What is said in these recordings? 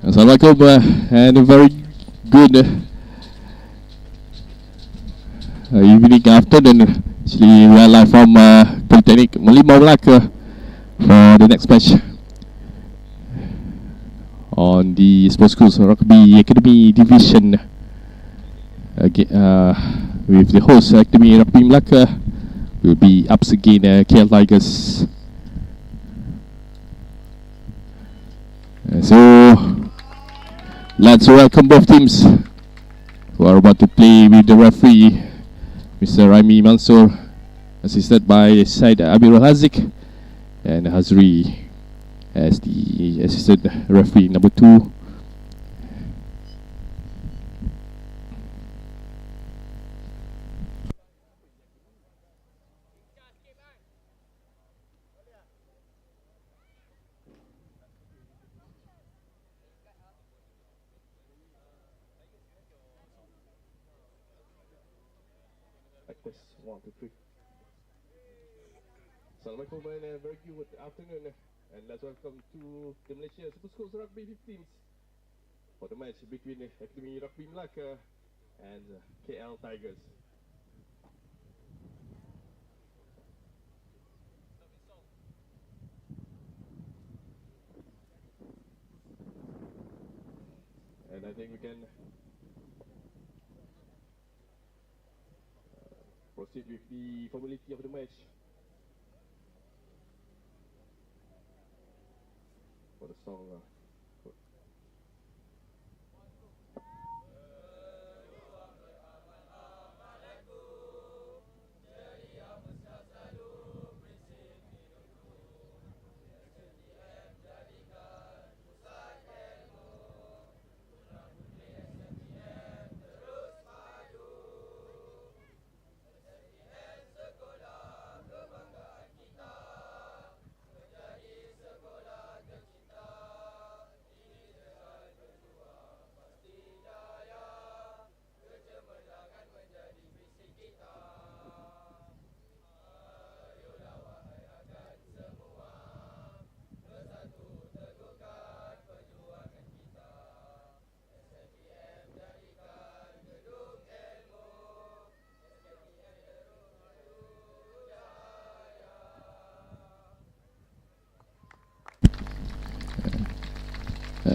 Assalamualaikum and a very good evening afternoon. Actually, we are live from Polytechnic Melaka for the next match on the Sports Schools Rugby Academy Division with the host Akademi Rugby Melaka will be up again KL Tigers. So let's welcome both teams who are about to play with the referee, Mr. Raimi Mansour, assisted by Said Abirul Hazik, and Hazri as the assistant referee number 2. Assalamualaikum and a very good afternoon, and let's welcome to the Malaysia Super Schools Rugby 15s for the match between Akademi Rugby Melaka and KL Tigers. And I think we can proceed with the formality of the match. For the song.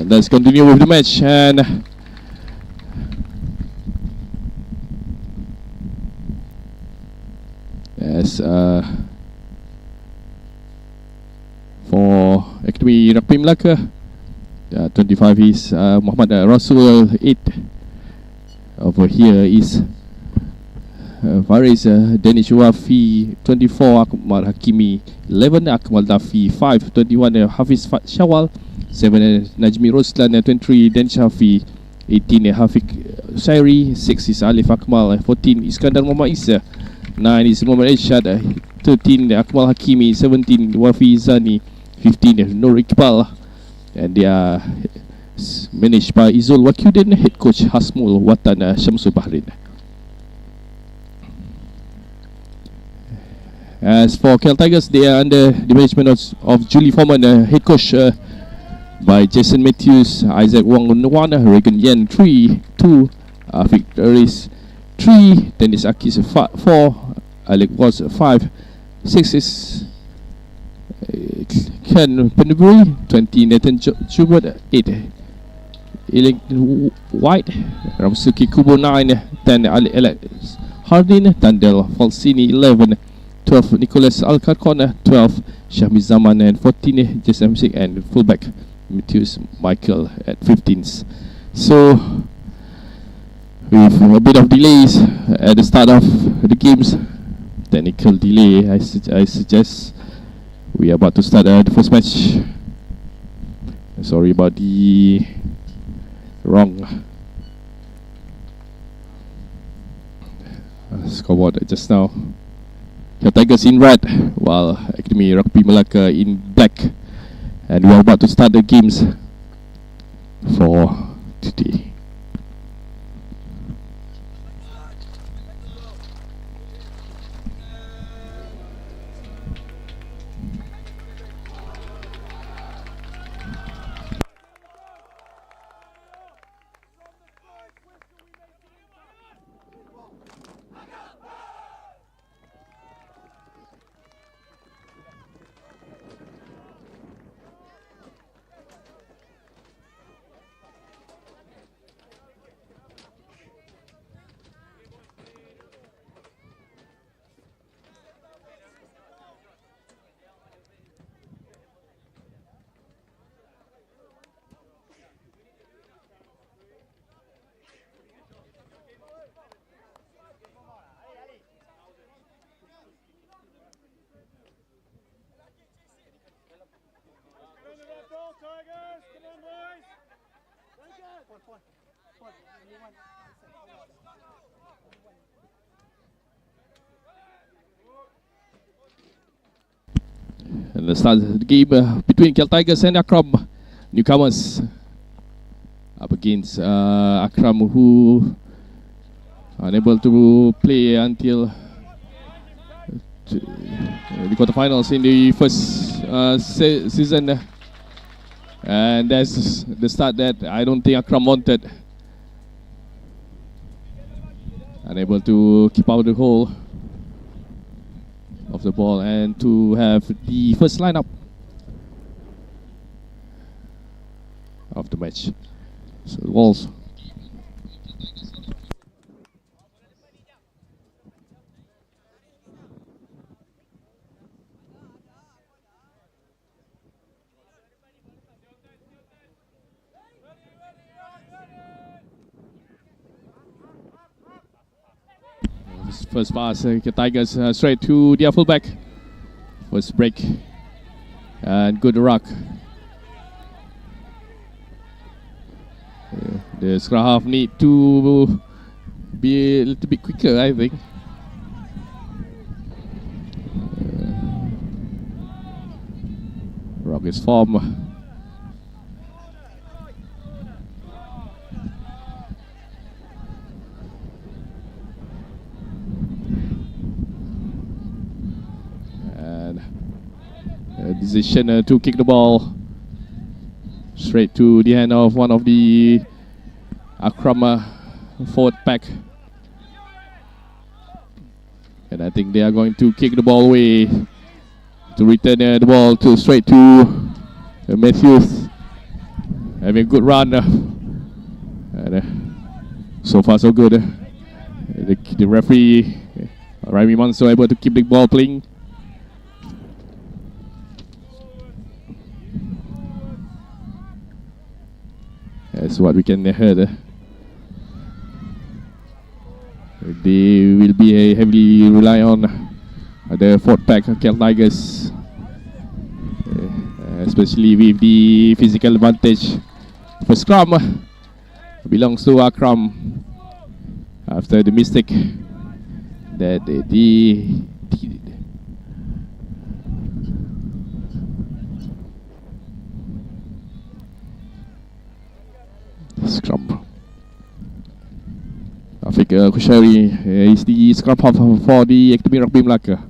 Let's continue with the match, and as for Akademi Rugby Melaka, 25 is Muhammad Rasul, 8 over here is Faris Danish Wafi, 24 Akmal Hakimi, 11 Akmal Dafi, 5 21 Hafiz Shawal, 7 Najmi Roslan, 23 Dan Shafi, 18 Hafiq Shairi, 6 is Alif Akmal, 14 Iskandar Muhammad Isa, 9 is Muhammad Eshad, 13 Akmal Hakimi, 17 Wafi Zani, 15 Nur Iqbal, and they are managed by Izul Wakyudin, head coach Hasmul Watan Syamsul Bahrain. As for KL Tigers, they are under the management of Julie Foreman, head coach by Jason Matthews, Isaac Wong 1, Regan Yen 3, 2, Victoris 3, Dennis Akis 4, Alec was 5, 6 is Ken Penbury, 20 Nathan Schubert, 8 Ellen White, Ramsuki Kubo 9, 10 Alex Hardin, Tandel Falsini 11, 12 Nicholas Alcarcon, 12 Shahmi Zaman, and 14 Jason Msik, and fullback Matthews Michael at 15s. So with a bit of delays at the start of the games, technical delay, I suggest we are about to start the first match. Sorry about the wrong scoreboard just now. The Tigers in red, while Akademi Rugby Melaka in black. And we are about to start the games for today. And the start of the game between Kel Tigers and Akram. Newcomers up against Akram, who unable to play until the quarterfinals in the first season. And that's the start that I don't think Akram wanted. Unable to keep out the hole of the ball and to have the first lineup of the match. So the Wolves. First pass, Tigers straight to their fullback. First break and good ruck. The scrum half need to be a little bit quicker, I think. Rock is form. Decision to kick the ball straight to the hand of one of the Akram forward pack, and I think they are going to kick the ball away to return the ball to straight to Matthews, having a good run, and so far so good. The referee Ragbi Manso able to keep the ball playing. That's what we can hear. They will be heavily rely on the fourth pack Kel Tigers, especially with the physical advantage. For scrum belongs to Akram after the mistake that they did. Scrum. Afiq Khushari is the scrum half for the Akademi Rugby Melaka.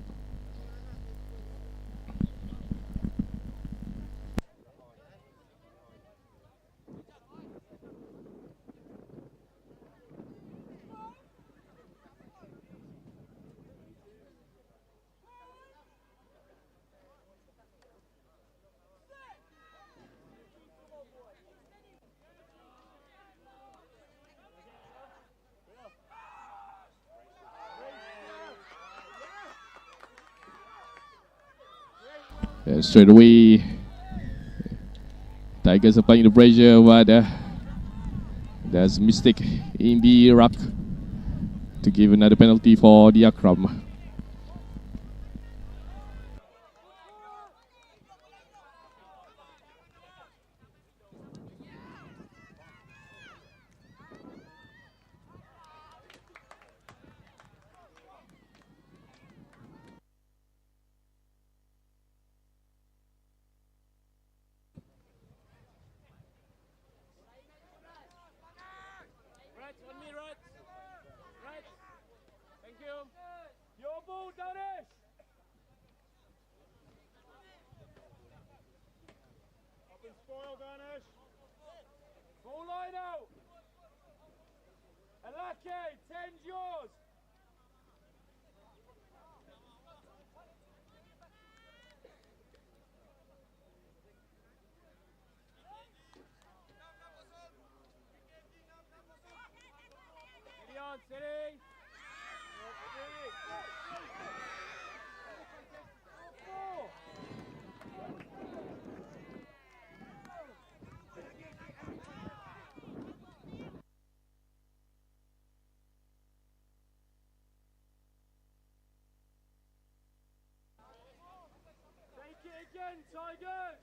Straight away, Tigers applying the pressure, but there's a mistake in the ruck to give another penalty for the Akram. Full line out. Melaka, 10's yours. Steady on, steady. Again, Tigers!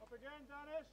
Up again, Danish!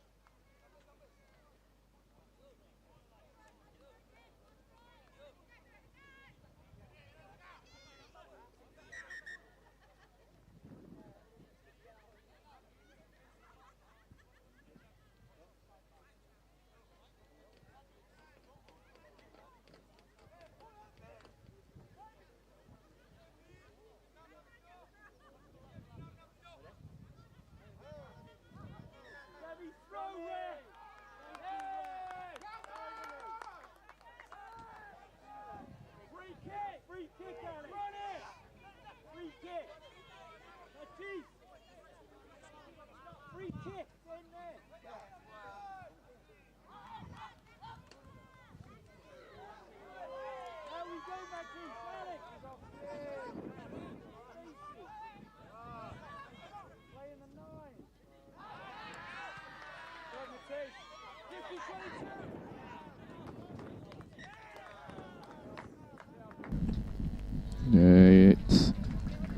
It's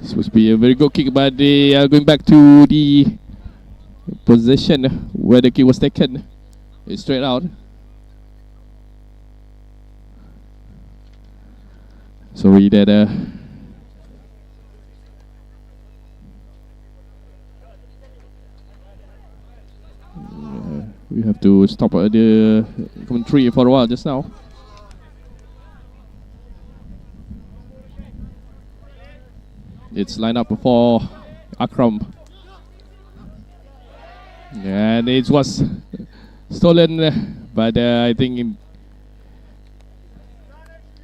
supposed to be a very good kick, but they are going back to the position where the kick was taken. It's straight out. Sorry that we have to stop the commentary for a while just now. It's lined up for Akram. And it was stolen, but I think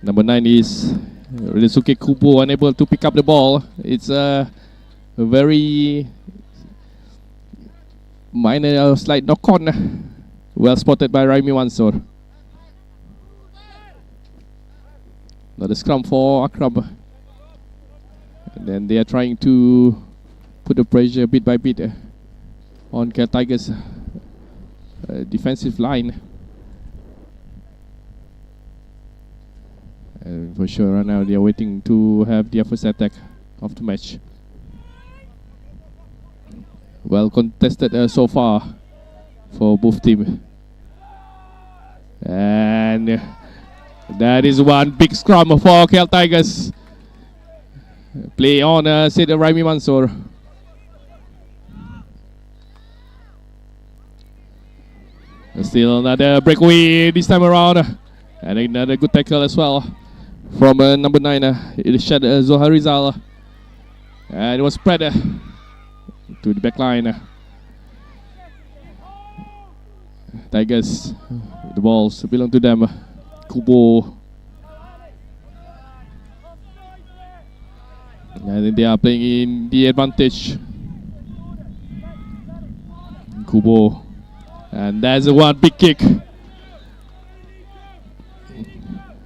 number 9 is Ryusuke Kubo, unable to pick up the ball. It's a very minor slight knock-on. Well spotted by Raimi Mansor. Another scrum for Akram. And then they are trying to put the pressure bit by bit on KL Tigers' defensive line. And for sure right now they are waiting to have their first attack of the match. Well contested so far for both teams. And that is one big scrum for KL Tigers. Play on, said Raimi Mansor. Still another breakaway this time around. And another good tackle as well from number 9, Irshad Zoharizal. And it was spread to the back line. Tigers, the balls belong to them. Kubo. And they are playing in the advantage. Kubo. And that's a one big kick.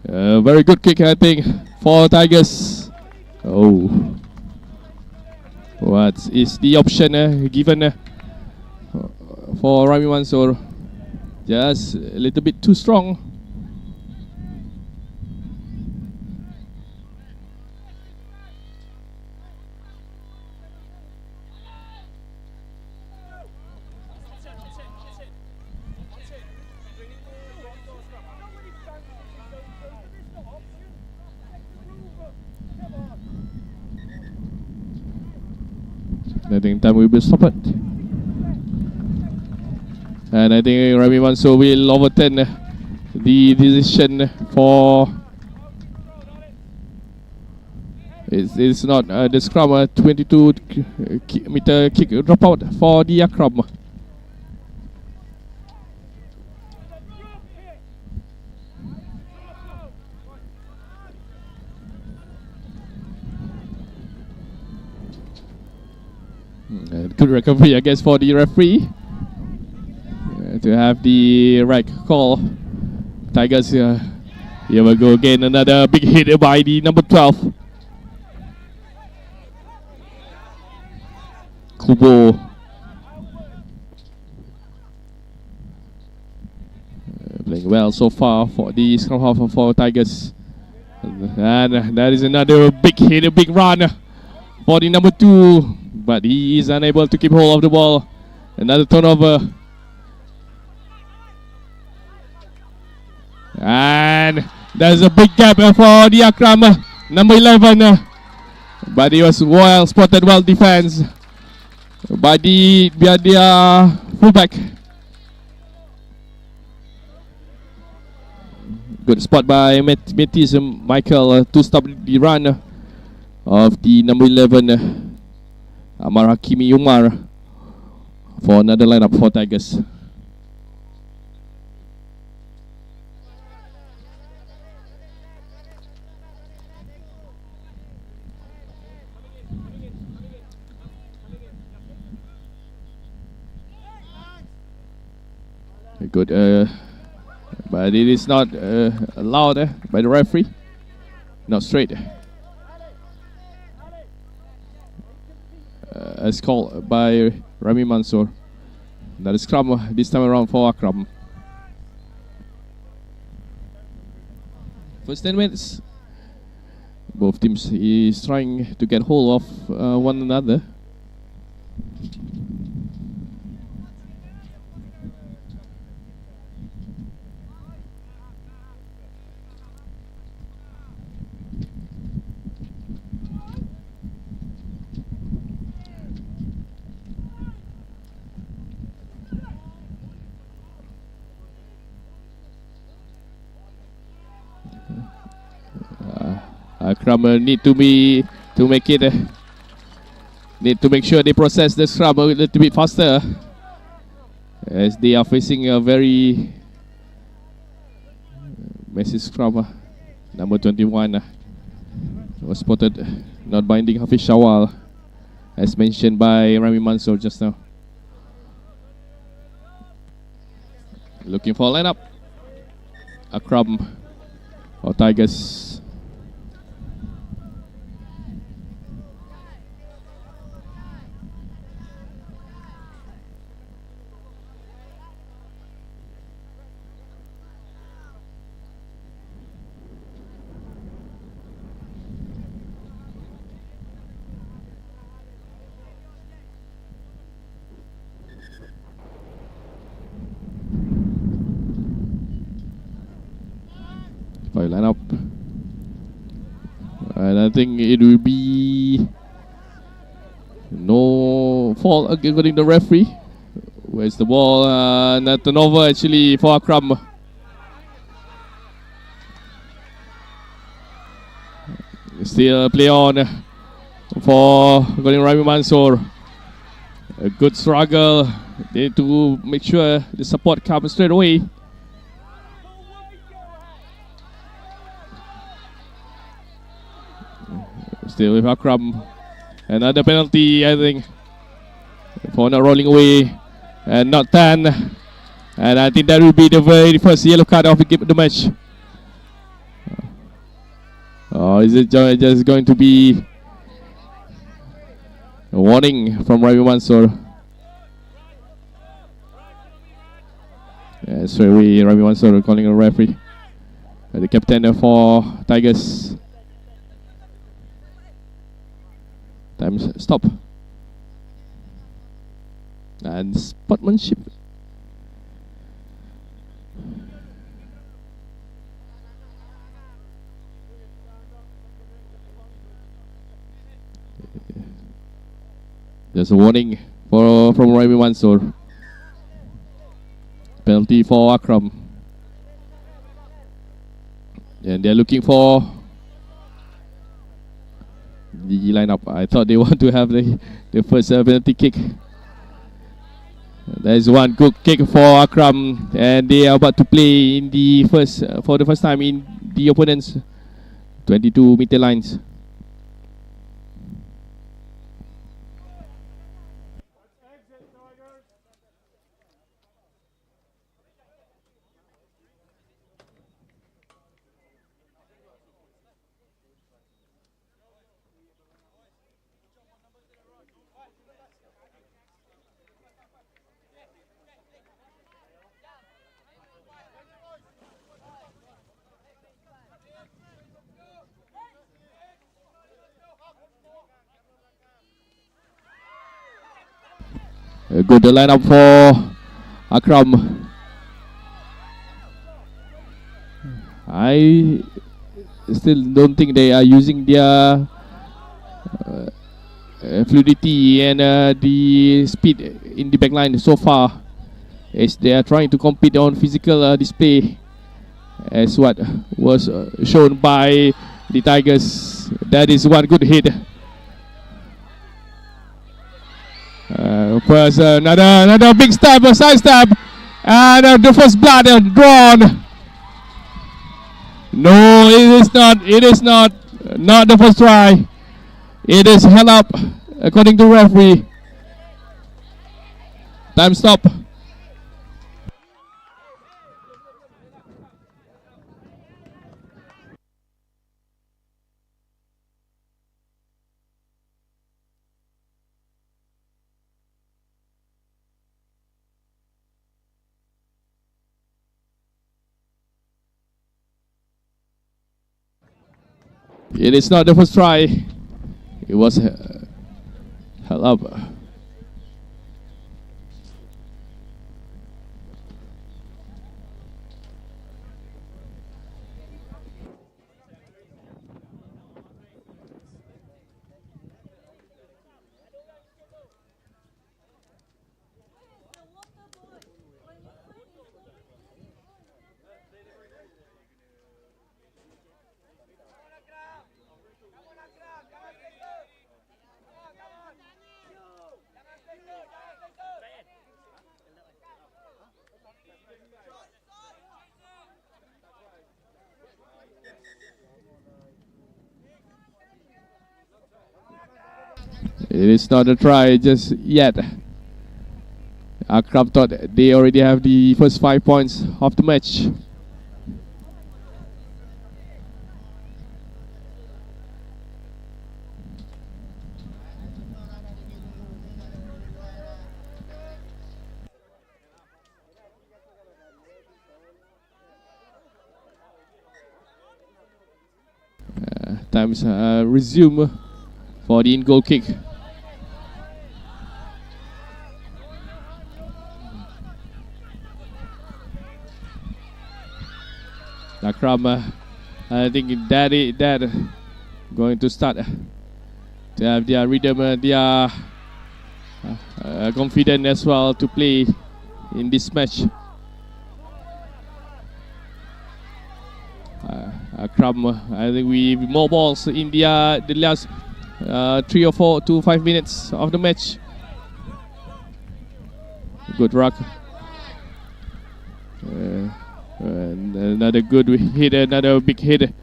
Very good kick, I think, for Tigers. Oh. What is the option given for Raimi Mansor? Just a little bit too strong. I think time will be stopped. And I think Raimi Mansor will overturn the decision for it's not the scrum, 22-meter kick dropout for the Akram. Good recovery, I guess, for the referee to have the right call. Tigers here we go again. Another big hit by the number 12. Kubo. Playing well so far for the scrum half for Tigers. And that is another big hit, a big run for the number 2. But he is unable to keep hold of the ball. Another turnover. And there's a big gap for the Akram, number 11. But he was well spotted, well defense by the fullback. Good spot by Metis Michael to stop the run of the number 11. Amar Hakimi Umar for another lineup for Tigers. Good, but it is not allowed by the referee. Not straight. As called by Raimi Mansor. Another scrum this time around for Akram. First 10 minutes. Both teams is trying to get hold of one another. Akram need to make it. Need to make sure they process the scrum a little bit faster, as they are facing a very messy scrum. Number 21 was spotted not binding Hafiz Shawal, as mentioned by Rami Mansour just now. Looking for a lineup. Akram or Tigers. Line up, and I think it will be no fault according to the referee. Where's the ball? Not turnover actually for Akram. Still play on for according to Rami Mansour. A good struggle. They need to make sure the support comes straight away. Still with Akram. Another penalty, I think, for not rolling away and not 10. And I think that will be the very first yellow card of the match. Or is it just going to be a warning from Rami Mansour? Yeah, straight away Rami Mansour calling a referee. The captain for Tigers. Time stop. And sportsmanship. There's a warning from Rami Mansour. Penalty for Akram. And they're looking for the lineup. I thought they want to have the first penalty kick. There's one good kick for Akram, and they are about to play in the first for the first time in the opponent's 22-meter lines. A good lineup for Akram. I still don't think they are using their fluidity and the speed in the backline so far, as they are trying to compete on physical display, as what was shown by the Tigers. That is one good hit. First, another big stab, a side stab, and the first blood drawn. No, it is not. It is not the first try. It is held up according to referee. Time stop. It is not the first try. It was held up. It is not a try just yet. Akram thought they already have the first 5 points of the match. Times resume for the in-goal kick. Akram, I think that going to start to have their rhythm, their confident as well to play in this match. Akram, I think we more balls in the last 3 or 4 to 5 minutes of the match. Good ruck. Another good hit, another big hit.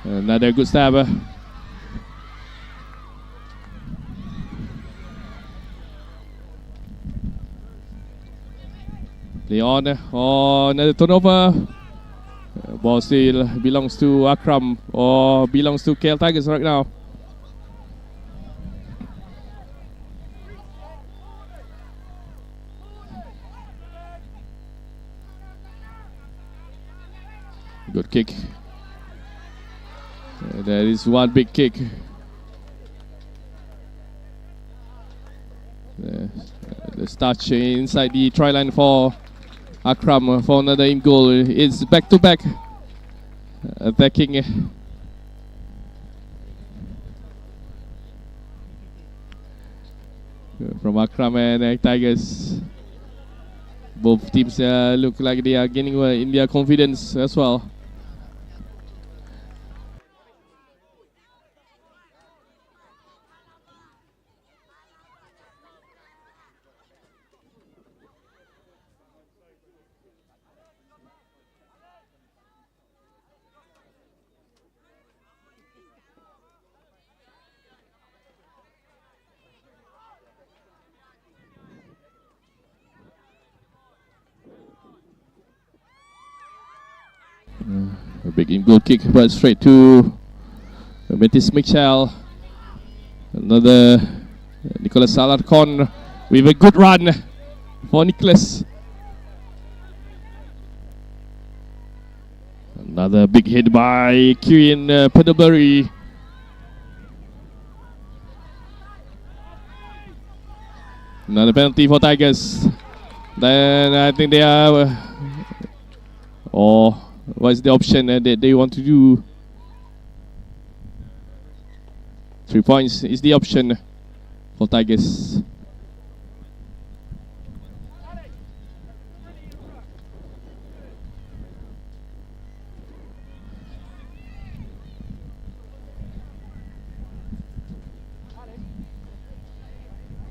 Another good stab. Play on. Oh, another turnover. Ball still belongs to Akram or belongs to KL Tigers right now. Good kick. That is one big kick. The touch inside the try line for Akram for another in goal. It's back to back attacking. From Akram and Tigers. Both teams look like they are gaining in their confidence as well. A big in-goal kick, but straight to Metis Michel. Another Nicholas Alarcon with a good run for Nicholas. Another big hit by Kieran Pendlebury. Another penalty for Tigers. Then I think they are... what's the option that they want to do? 3 points is the option for Tigers.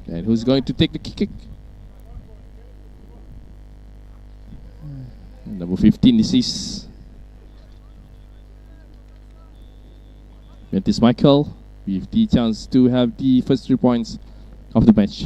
And who's going to take the kick? Number 15, this is Metis Michael with the chance to have the first 3 points of the match.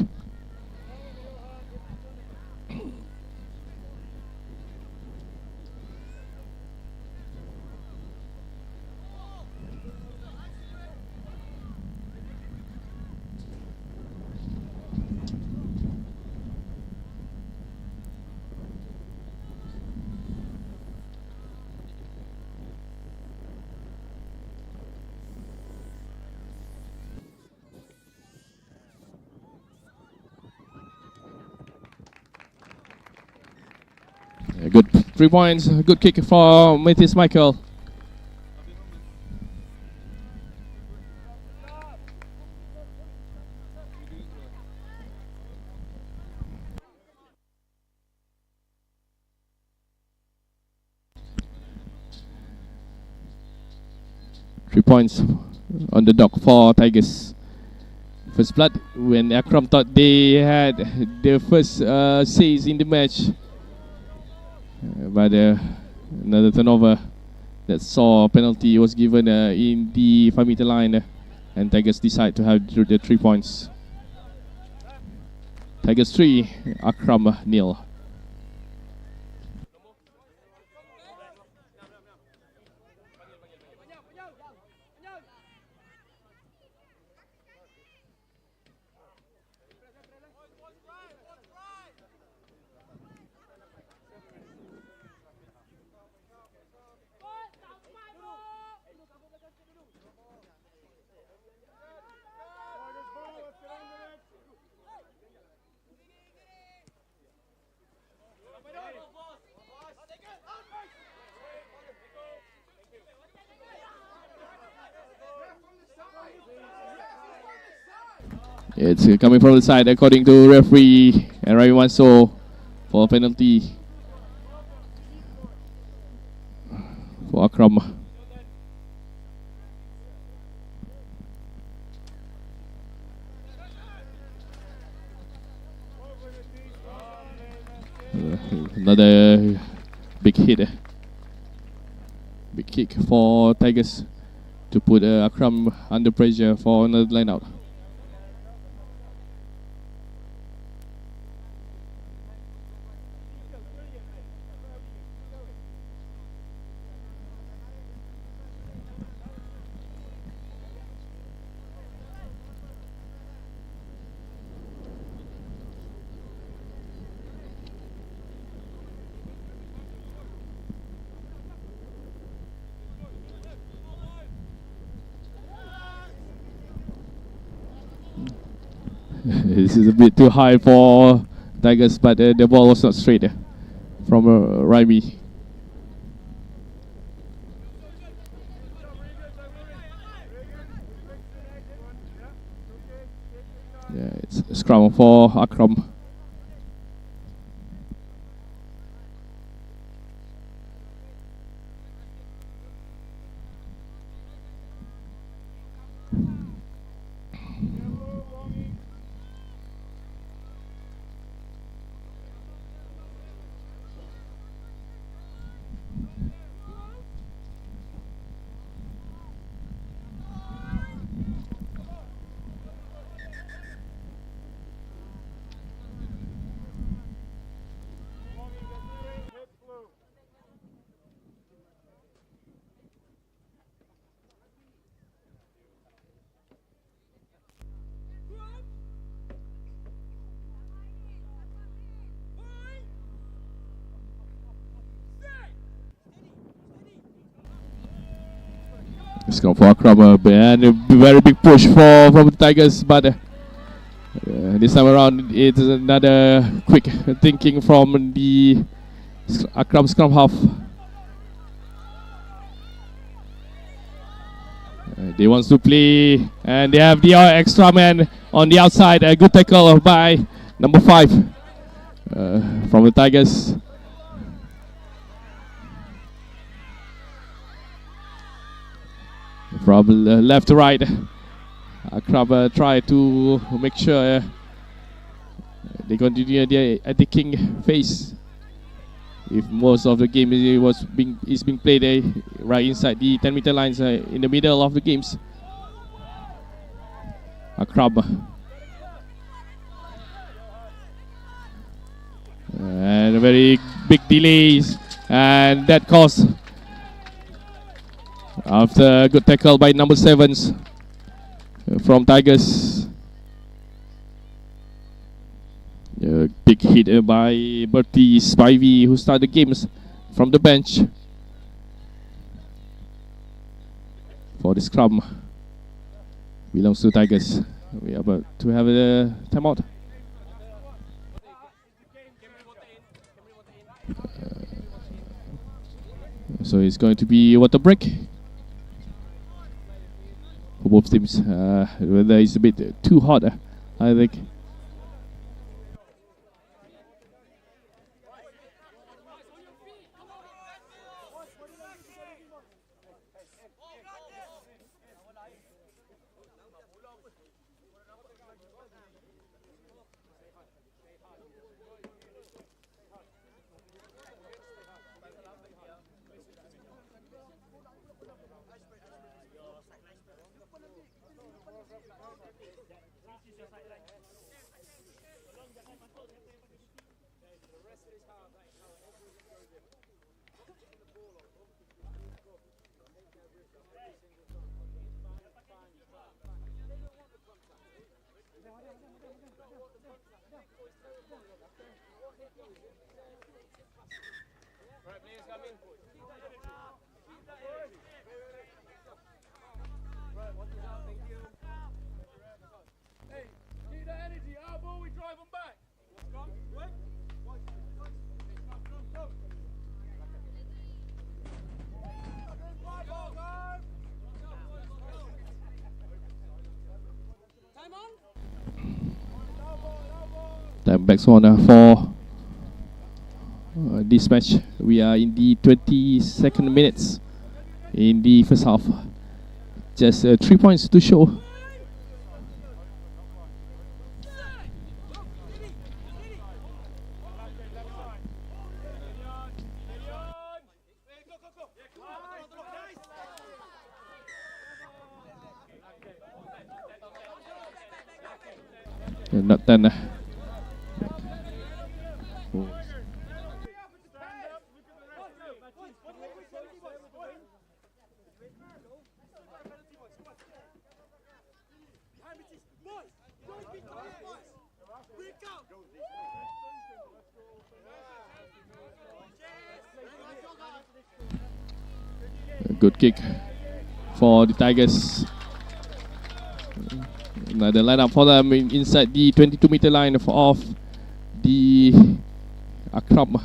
Good 3 points. Good kick for Matthias Michael. Three points on the dock for Tigers. First blood when Akram thought they had their first saves in the match. But another turnover that saw a penalty was given in the 5-meter line, and Tigers decide to have the 3 points. Tigers 3, Akram 0. It's coming from the side according to referee and Ryan Wanso for a penalty for Akram. Another big hit, big kick for Tigers to put Akram under pressure for another line out. This is a bit too high for Tigers, but the ball was not straight from Ragbi. Yeah, it's a scrum for Akram. It's going for Akram and a very big push from the Tigers, but this time around it's another quick thinking from the Akram scrum half. They want to play, and they have the extra man on the outside. A good tackle by number 5 from the Tigers. From left to right, Akram try to make sure they continue their attacking phase. If most of the game is being played right inside the 10-meter lines in the middle of the games. Akram and a very big delays, and that caused. After a good tackle by number 7s from Tigers. A big hit by Bertie Spivey, who started the games from the bench. For the scrum belongs to Tigers. We are about to have a timeout. So it's going to be water break for both teams. Weather is a bit too hot, I think. Time back on for this match. We are in the 22nd minutes in the first half. Just 3 points to show. Not done. Good kick for the Tigers. Another lineup for them inside the 22-meter line of the Akram.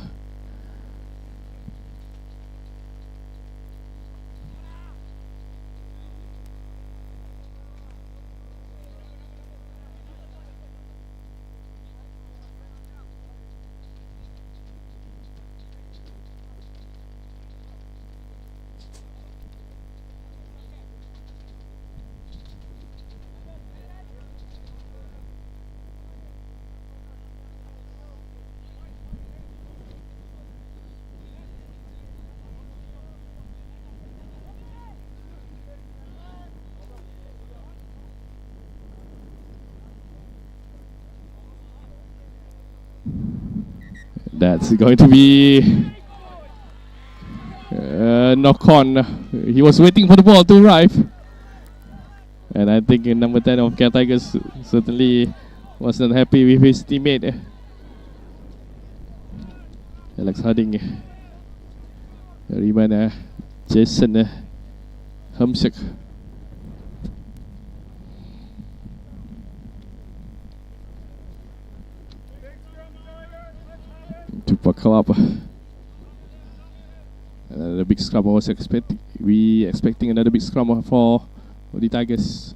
That's going to be knock on. He was waiting for the ball to arrive. And I think number 10 of Cat Tigers certainly wasn't happy with his teammate. Alex Harding. Dari mana Jason Hamsik. To buckle up. Another big scrum. I was expecting another big scrum for the Tigers.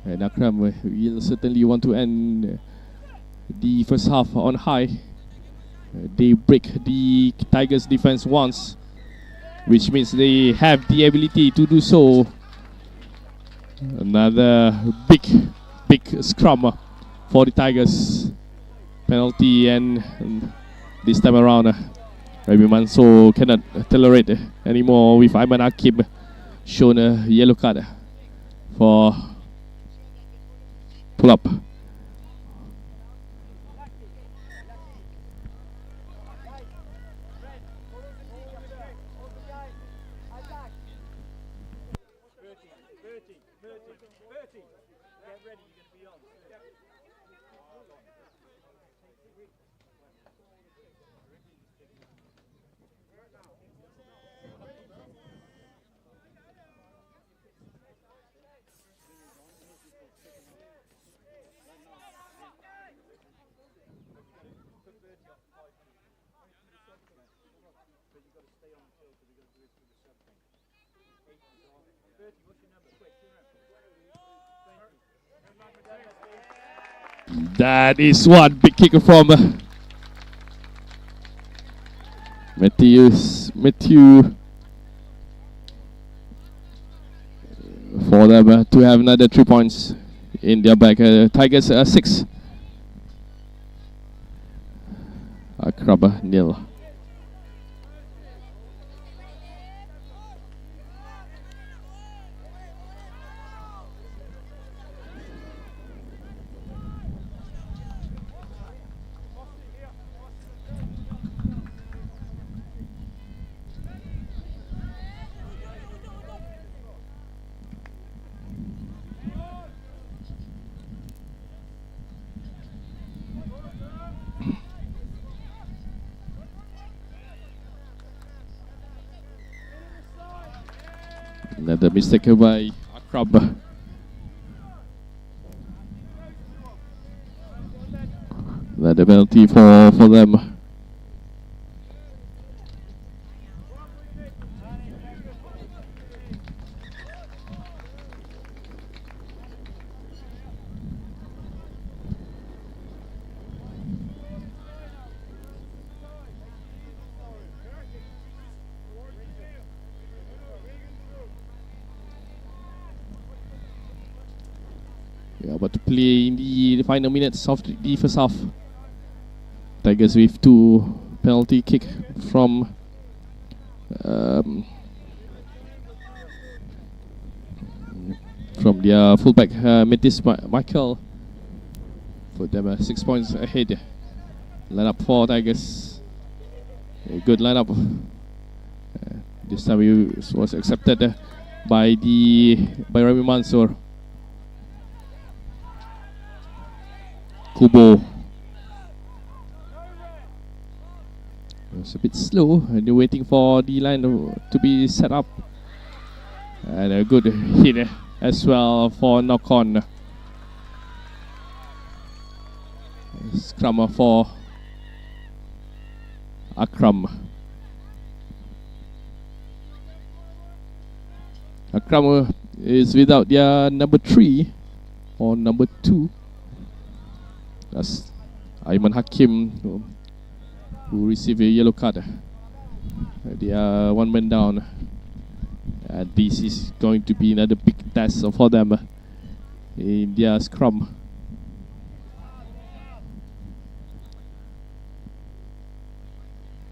And Akram will certainly want to end the first half on high. They break the Tigers defense once, which means they have the ability to do so. Another big scrum for the Tigers. Penalty, and this time around Ragbi Manso cannot tolerate anymore with Aiman Akib shown a yellow card for pull up. That is one big kick from Matthew for them to have another 3 points in their back. Tigers 6. Akram 0. Another mistake by Akram. Another penalty for them. We are about to play in the final minutes of the first half. Tigers with 2 penalty kick from their fullback Metis Michael. Put them 6 points ahead. Lineup for Tigers. A good lineup. This time it was accepted by Rami Mansour. Kubo. It's a bit slow and they're waiting for the line to be set up. And a good hit as well for knock on. Scrum for Akram. Akram is without their number 3 or number 2. That's Aiman Hakim who received a yellow card. They are 1 man down. This is going to be another big test for them in their scrum.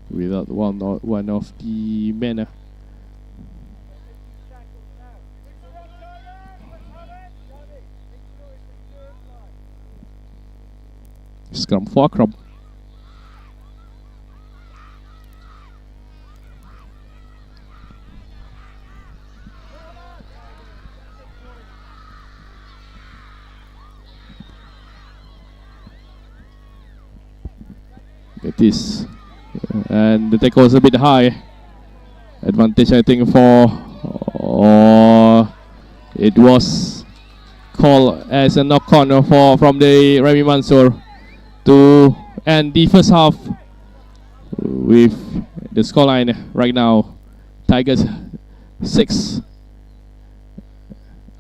Without one of the men. Scrum for Akram. It is. And the tackle was a bit high. Advantage, I think, it was called as a knock-on from the Rami Mansour to end the first half with the scoreline right now. Tigers 6,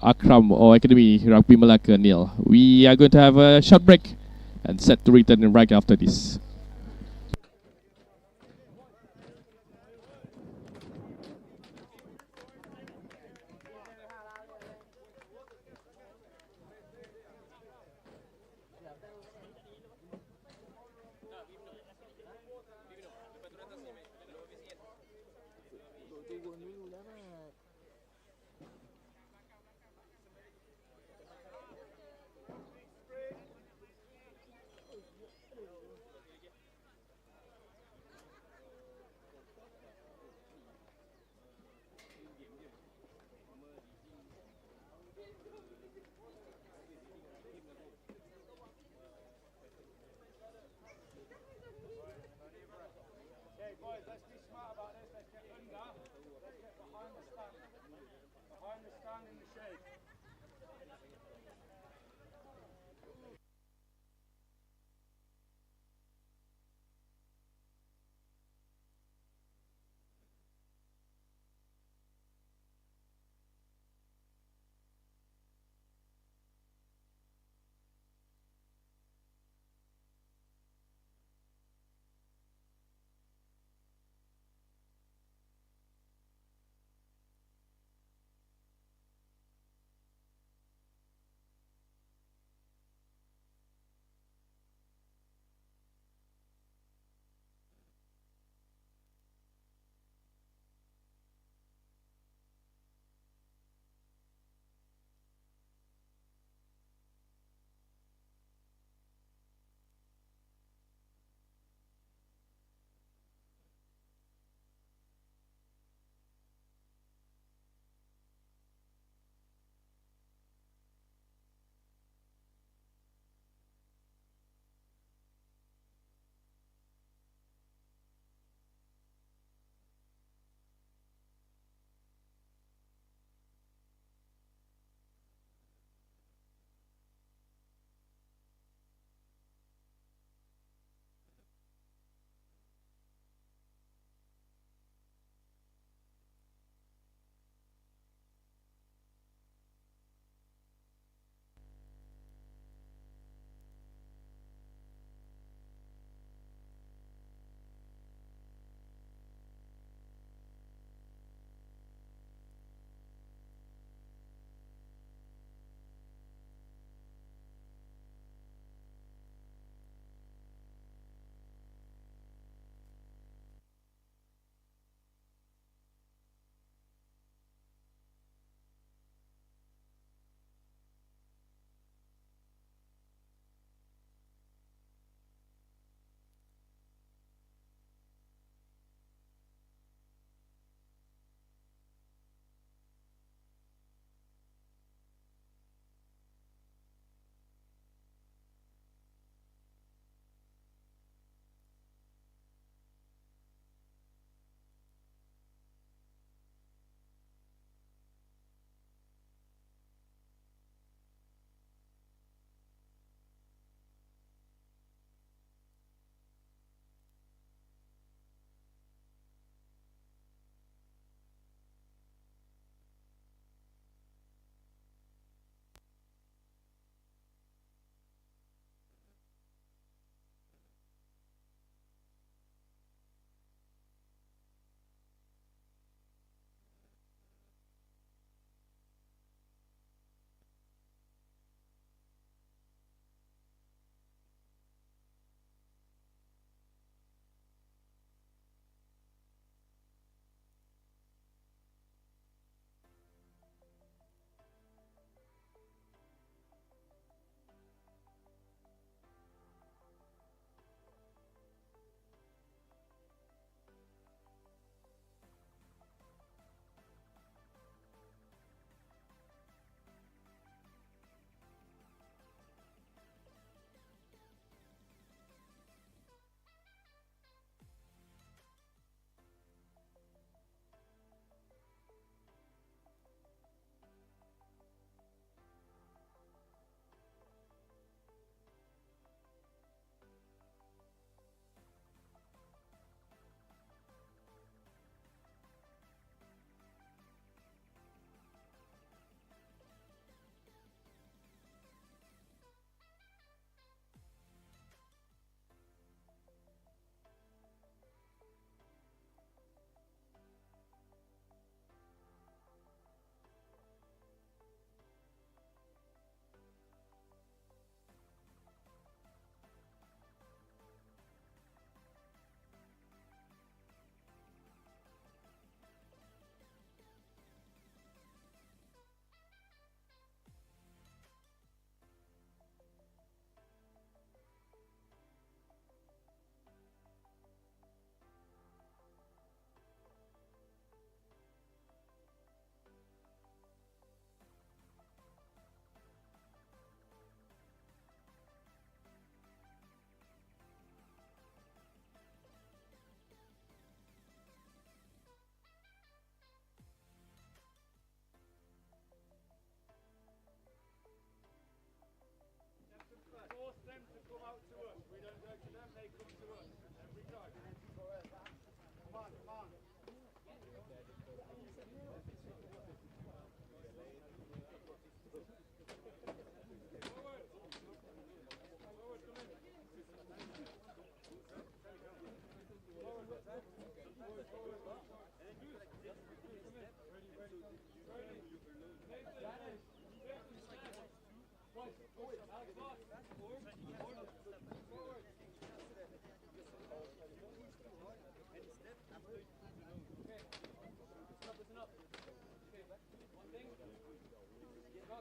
Akram or Akademi Ragbi Melaka 0. We are going to have a short break and set to return right after this.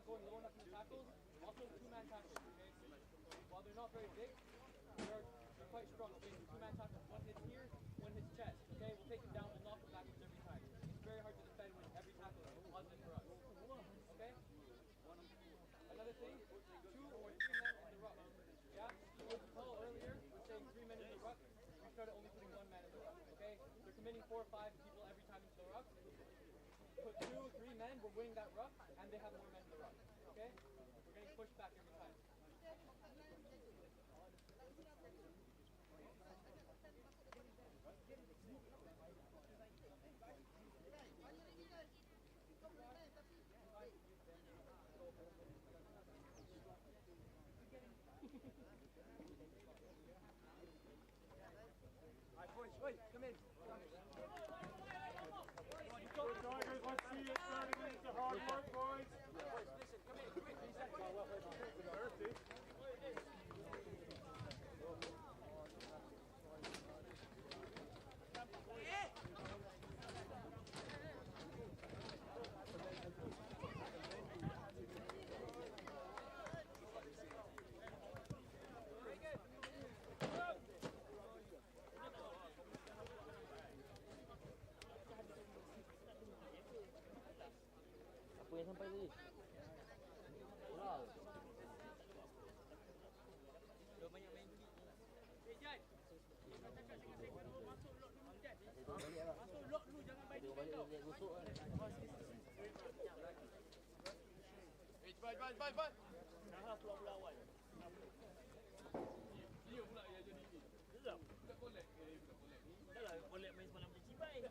not going low enough in the tackles, also two-man tackles, okay? While they're not very big, they're quite strong, okay? So two-man tackles, one hits here, one hits chest, okay? We'll take him down, we'll knock him backwards every time. It's very hard to defend when every tackle is positive for us, okay? Another thing, 2 or 3 men in the ruck, yeah? So what we call earlier, we're saying 3 men in the ruck, we started only putting 1 man in the ruck, okay? They're committing 4 or 5 people every time into the ruck. Put 2 or 3 men, we're winning that ruck, and they have more men in the ruck, okay? We're getting pushed back every time. Wait, come in. Tigers, let's see it starting into hard work, boys. Listen, come in, quick, 3 seconds. Apa yang sampai tadi? Wow. Dia banyak main gigi. Jad. Kau cakap dengan saya kalau masuk lock dulu, Jad. Masuk lock dulu, jangan main dulu kau. Busuk kan? Cepat. Dah pulau awal. Dia pula yang jadi ini. Betul. Budak kolek. Dah lah boleh main semalam macam cibai.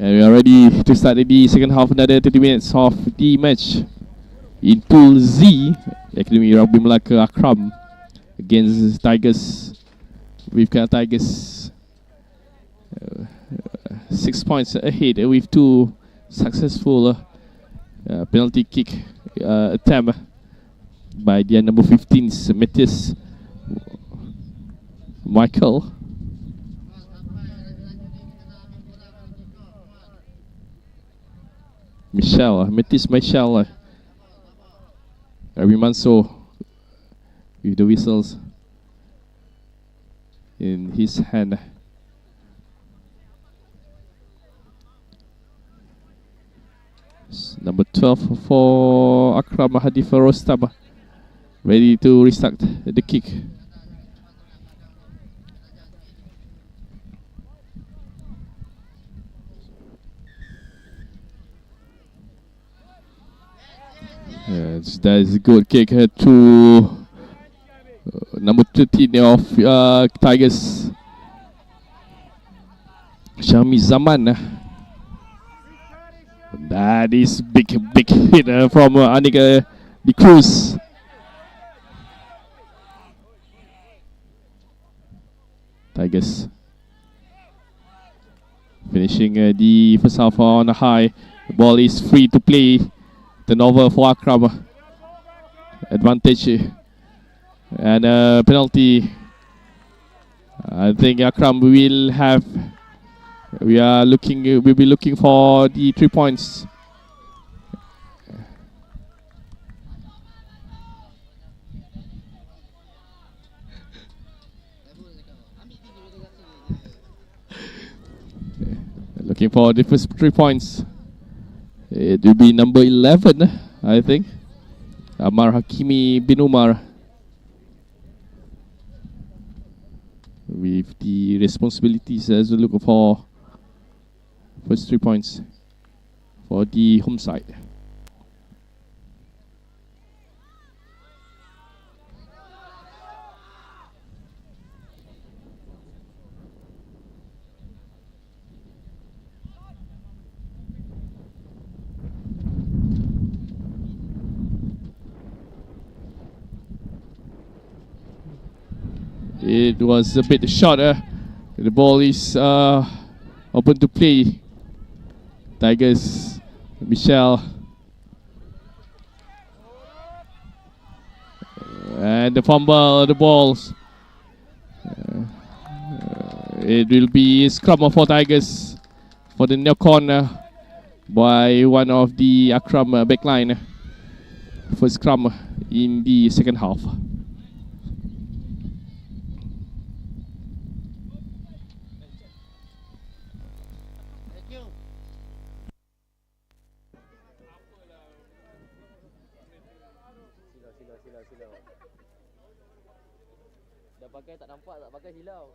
And we are ready to start the second half, another 30 minutes of the match. In Pool Z, Akademi Ragbi Melaka Akram against Tigers. We've got Tigers 6 points ahead with 2 successful penalty kick attempt by their number 15s, Metis Michael. Metis Michelle, Rabi Manso with the whistles in his hand. Number 12 for Akram Hadif Rostam, ready to restart the kick. Yes, that is a good kick to number 13 of Tigers, Shami Zaman. That is big hit from Anika De Cruz. Tigers finishing the first half on a high. The ball is free to play. Turnover for Akram. Advantage and penalty. I think Akram will have. We'll be looking for the 3 points. Looking for the first 3 points. It will be number 11, I think. Amar Hakimi bin Umar. with the responsibilities as we look for first 3 points for the home side. It was a bit shorter. The ball is open to play. Tigers, Michelle. And the fumble, the balls. It will be scrum for Tigers for the near corner by one of the Akram backline. First scrum in the second half. Silau. Dah pakai tak nampak, tak pakai silau.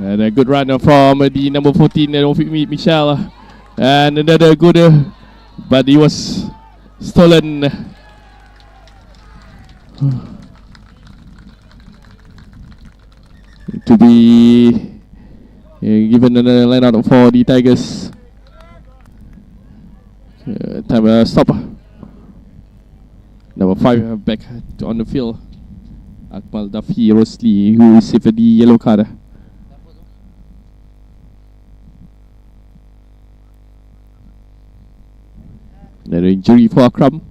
And a good runner from the number 14, Michelle. And another good, but he was stolen. To be given another line out for the Tigers. Time stop. Number 5 back on the field. Akmal Dafi Rosli, who received the yellow card. Another injury for Akram.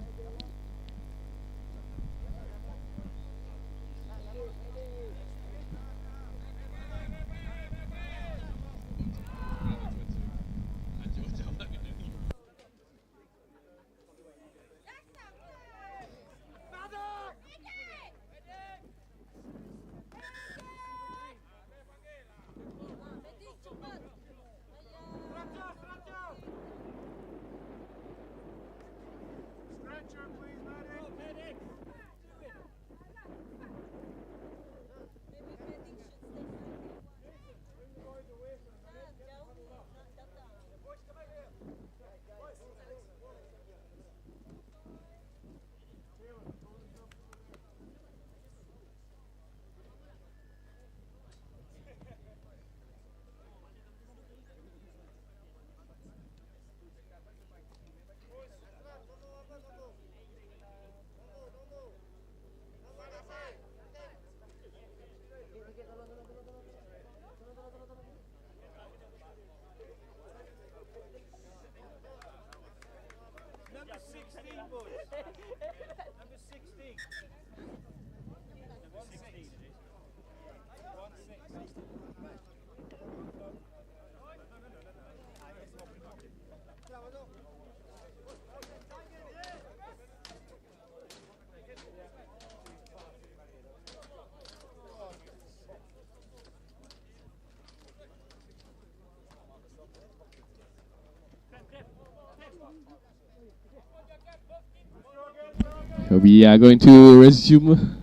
We are going to resume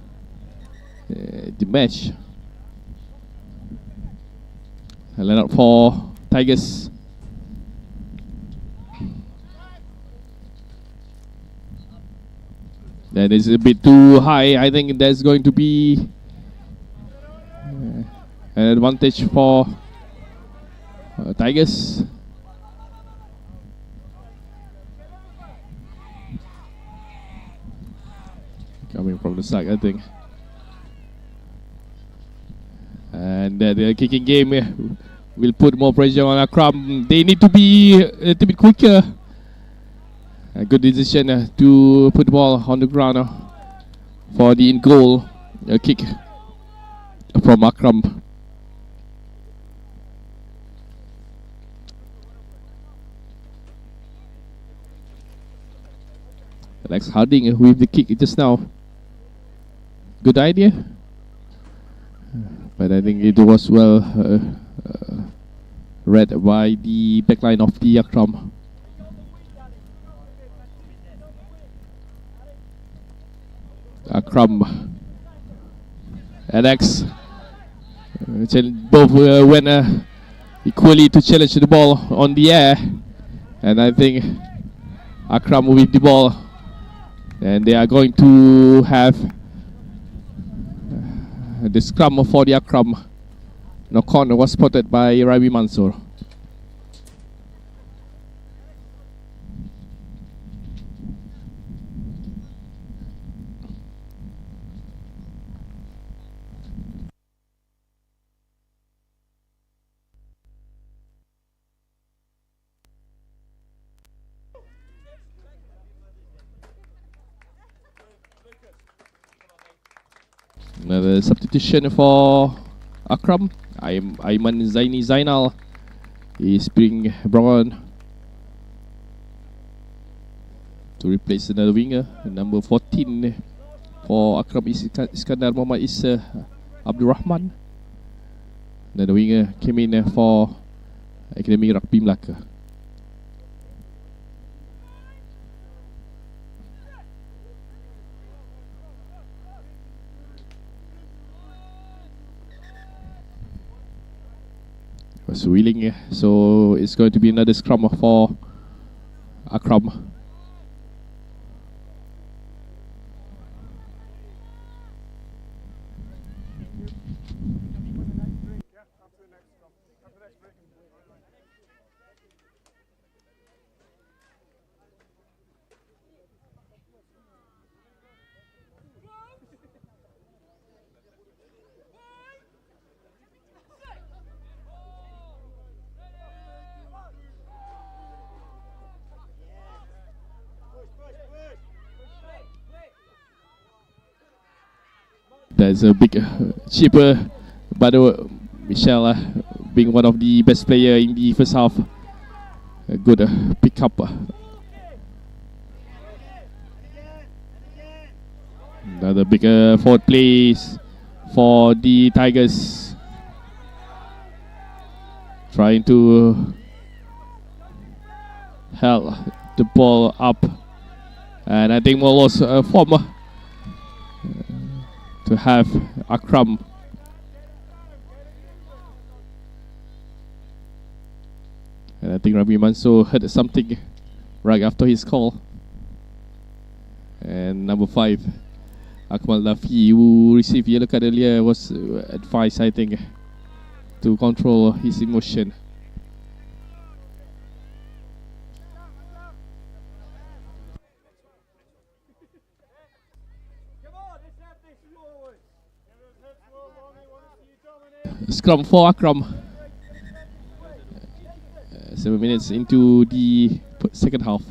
the match. Line up for Tigers. That is a bit too high. I think that's going to be an advantage for Tigers. Coming from the side, I think. And the kicking game will put more pressure on Akram. They need to be a little bit quicker. A good decision to put the ball on the ground for the in-goal kick from Akram. Alex Harding with the kick just now. Good idea. But I think it was well read by the backline of the Akram. Akram, Alex, both went equally to challenge the ball on the air, and I think Akram with the ball, and they are going to have the scrum for the Akram. Knock on was spotted by Rabi Mansour. Another substitution for Akram. Aiman Zaini Zainal is being brought on to replace another winger. Number 14 for Akram is Iskandar Muhammad Isa Abdul Rahman. Another winger came in for Akademi Ragbi Melaka. Was wheeling, so it's going to be another scrum for Akram. There's a big cheaper, but Michelle being one of the best player in the first half. A good pick up. Another big forward place for the Tigers. Trying to help the ball up, and I think more was form to have Akram. And I think Rabi Mansour heard something right after his call. And number 5, Akmal Lafi, who received yellow card earlier, was advised, I think, to control his emotion. Scrum for Akram. 7 minutes into the second half.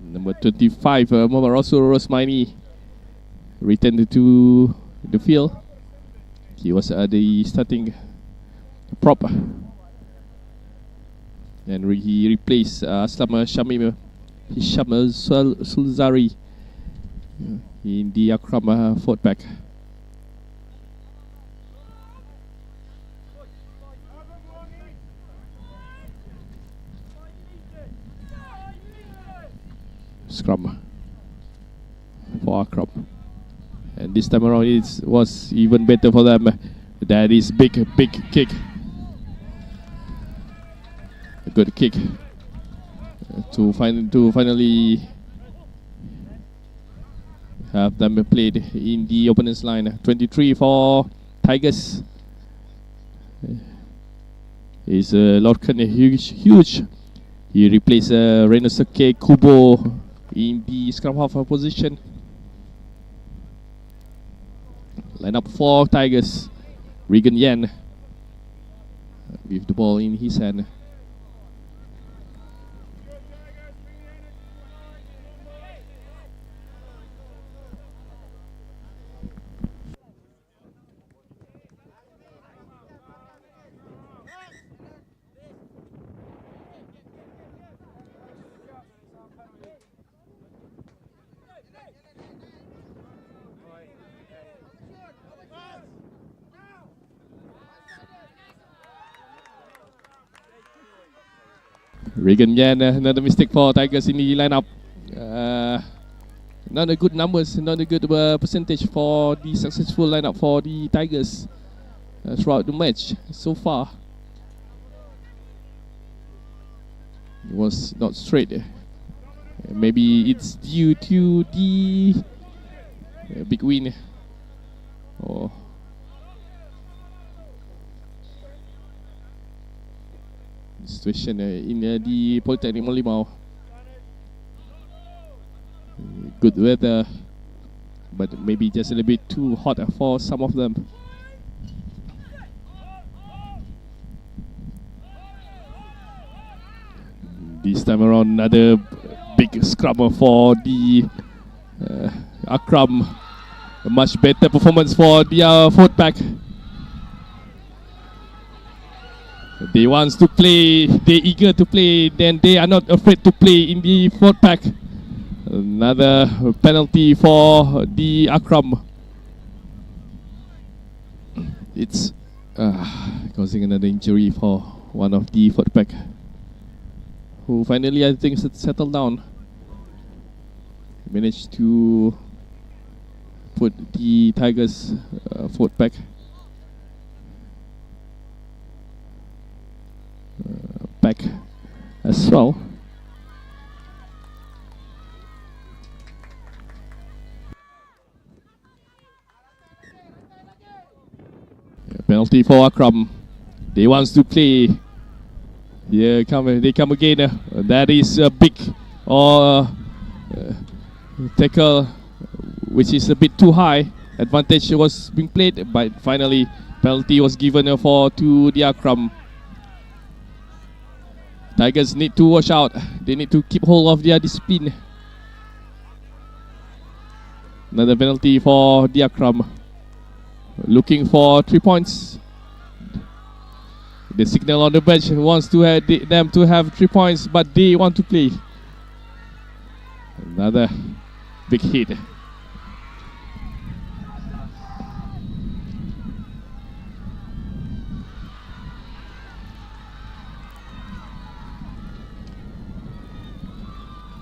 Number 25, Muhammad Rasul Rosmaini returned to the field. He was the starting prop. And he replaced Aslam Shamim Hisham Sulzari in the Akram forward back. Scrum for Akram. And this time around it was even better for them That is big kick. A good kick to finally have them played in the opponent's line. 23 for Tigers. Is Lorcan huge. He replaced Renosuke Kubo in the scrum half position. Line up for Tigers. Regan Yan with the ball in his hand. Regan Yan, another mistake for Tigers in the lineup. Not a good numbers, not a good percentage for the successful lineup for the Tigers throughout the match so far. It was not straight. Maybe it's due to the big win. Or situation in the Polytechnic Merlimau. Good weather, but maybe just a little bit too hot for some of them. This time around, another big scrummer for the Akram. A much better performance for their fourth pack. They want to play, they eager to play, then they are not afraid to play in the fourth pack. Another penalty for the Akram. It's causing another injury for one of the fourth pack, who finally, I think, settled down. Managed to put the Tigers fourth pack back as well. Penalty for Akram. They wants to play. Here they come again. That is a big tackle, which is a bit too high. Advantage was being played, but finally penalty was given to the Akram. Tigers need to watch out. They need to keep hold of their discipline. Another penalty for the Akram. Looking for 3 points. The signal on the bench wants to have them to have 3 points, but they want to play. Another big hit.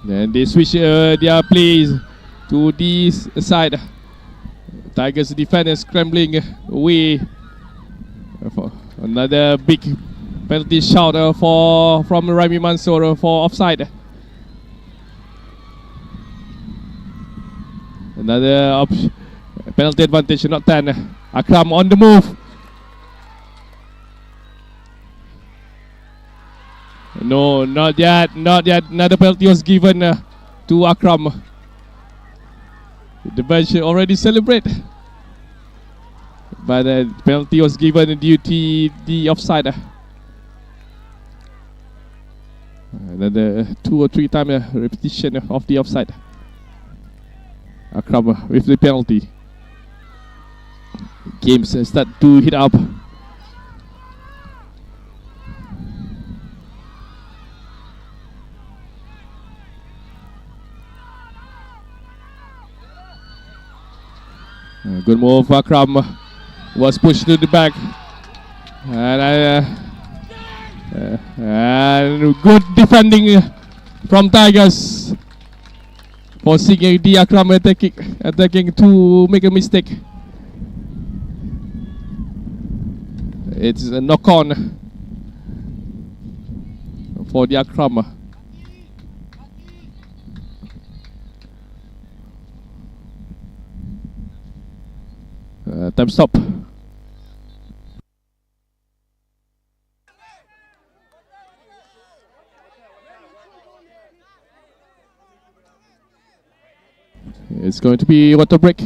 Then they switch their plays to this side. Tigers defenders scrambling away. Another big penalty shot from Raimi Mansour for offside. Another penalty advantage, not 10. Akram on the move. No, not yet. Another penalty was given to Akram. The bench already celebrate, but the penalty was given due to the offside. Another 2 or 3 time repetition of the offside. Akram with the penalty. Games start to heat up. Good move. Akram was pushed to the back, and good defending from Tigers, forcing the Akram attacking to make a mistake. It's a knock on for the Akram. Time stop. It's going to be water break.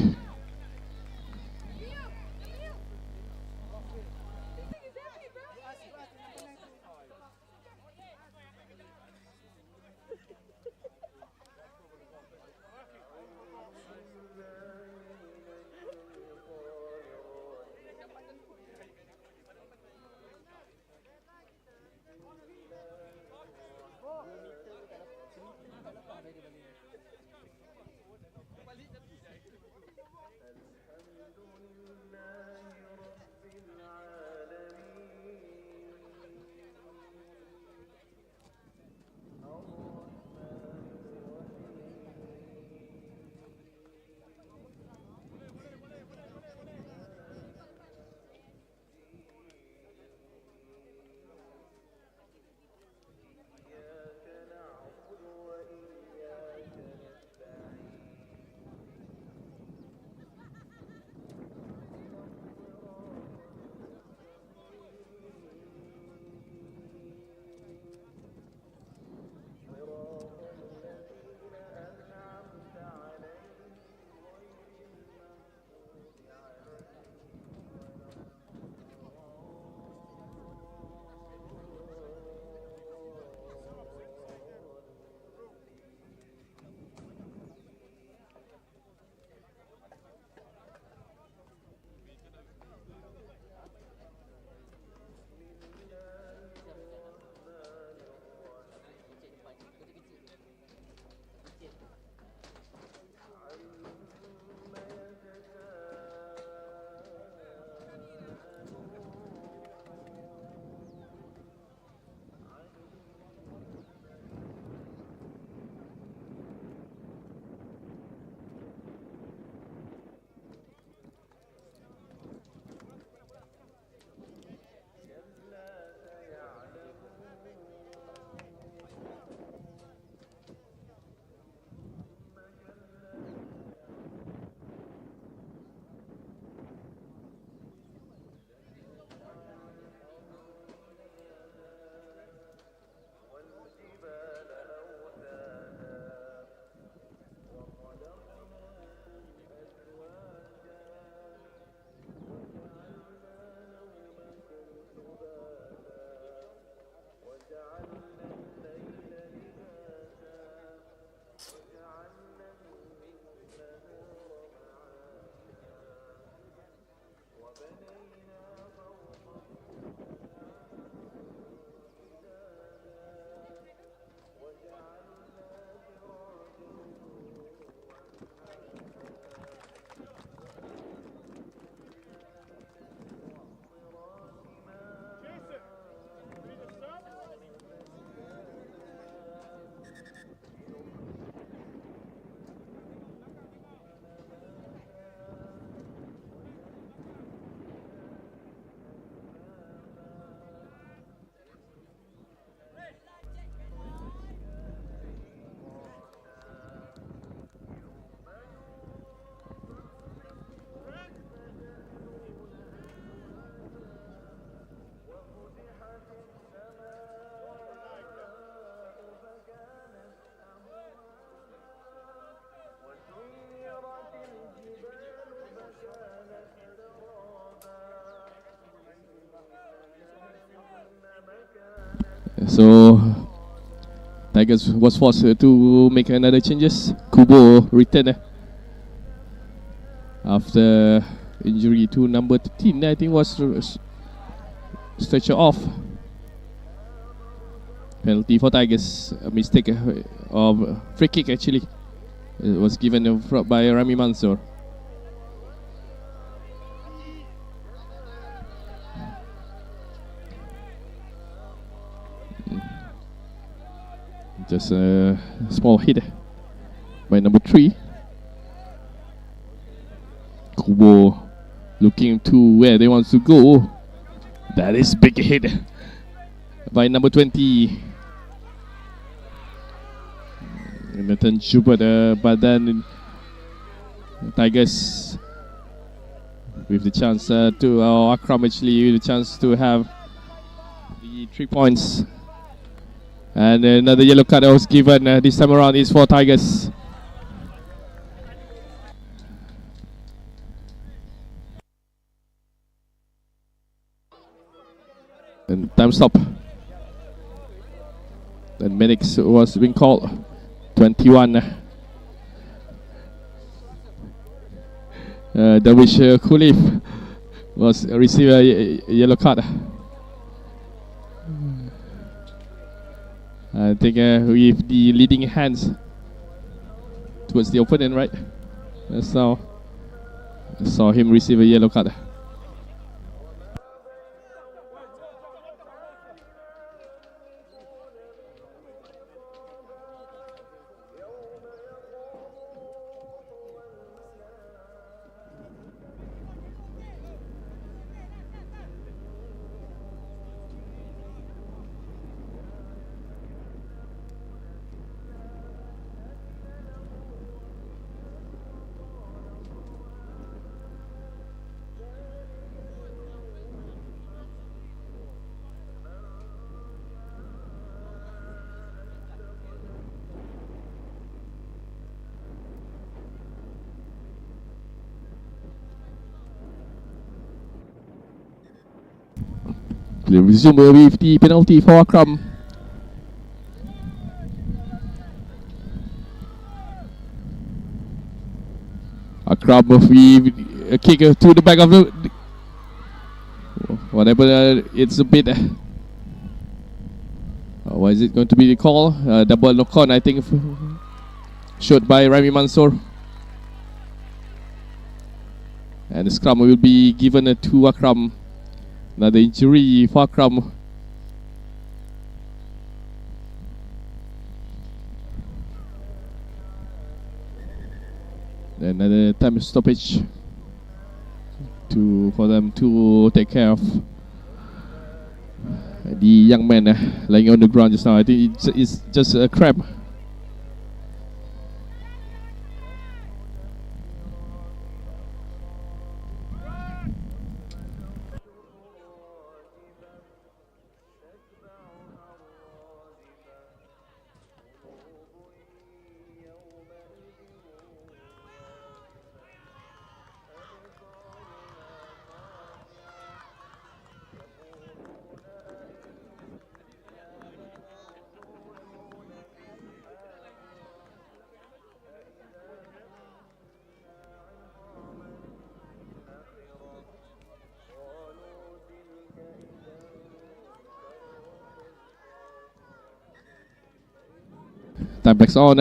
So Tigers was forced to make another changes. Kubo returned after injury to number 13. I think was stretcher off. Penalty for Tigers. A mistake of free kick actually. It was given by Rami Mansour. Just a small hit by number 3. Kubo looking to where they want to go. That is big hit by number 20. Nathan Schubert, but then Tigers with the chance to, Akram actually with the chance to have the 3 points. And another yellow card that was given this time around is for Tigers. And time stop. Then medics was being called. 21. Darwish Kulif was received a yellow card. I think with the leading hands towards the opponent, right? So I saw him receive a yellow card. Resume with the penalty for Akram. Akram with a kick to the back of the whatever, it's a bit. What is it going to be the call? Double knock-on, I think, shot by Rami Mansour. And the scrum will be given to Akram. Another injury for Akram. Another time stoppage for them to take care of the young man lying on the ground just now. I think it's just a cramp. Time backs on.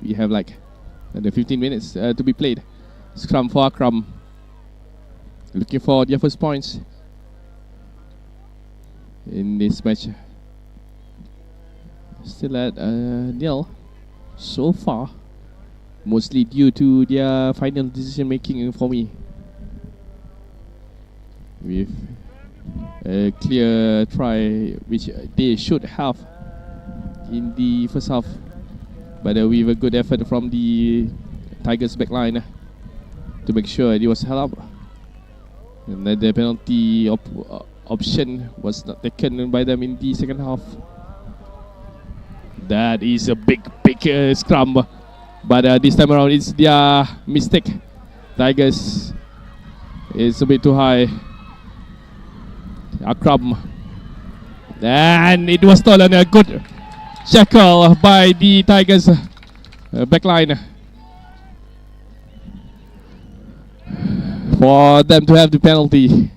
We have like under 15 minutes to be played. Scrum for Akram. Looking for their first points in this match. Still at nil so far. Mostly due to their final decision making for me. With a clear try which they should have in the first half, but with a good effort from the Tigers backline to make sure it was held up. And then the penalty option was not taken by them in the second half. That is a big scrum, but this time around it's their mistake. Tigers is a bit too high. Akram, and it was stolen. A good shackle by the Tigers backline for them to have the penalty.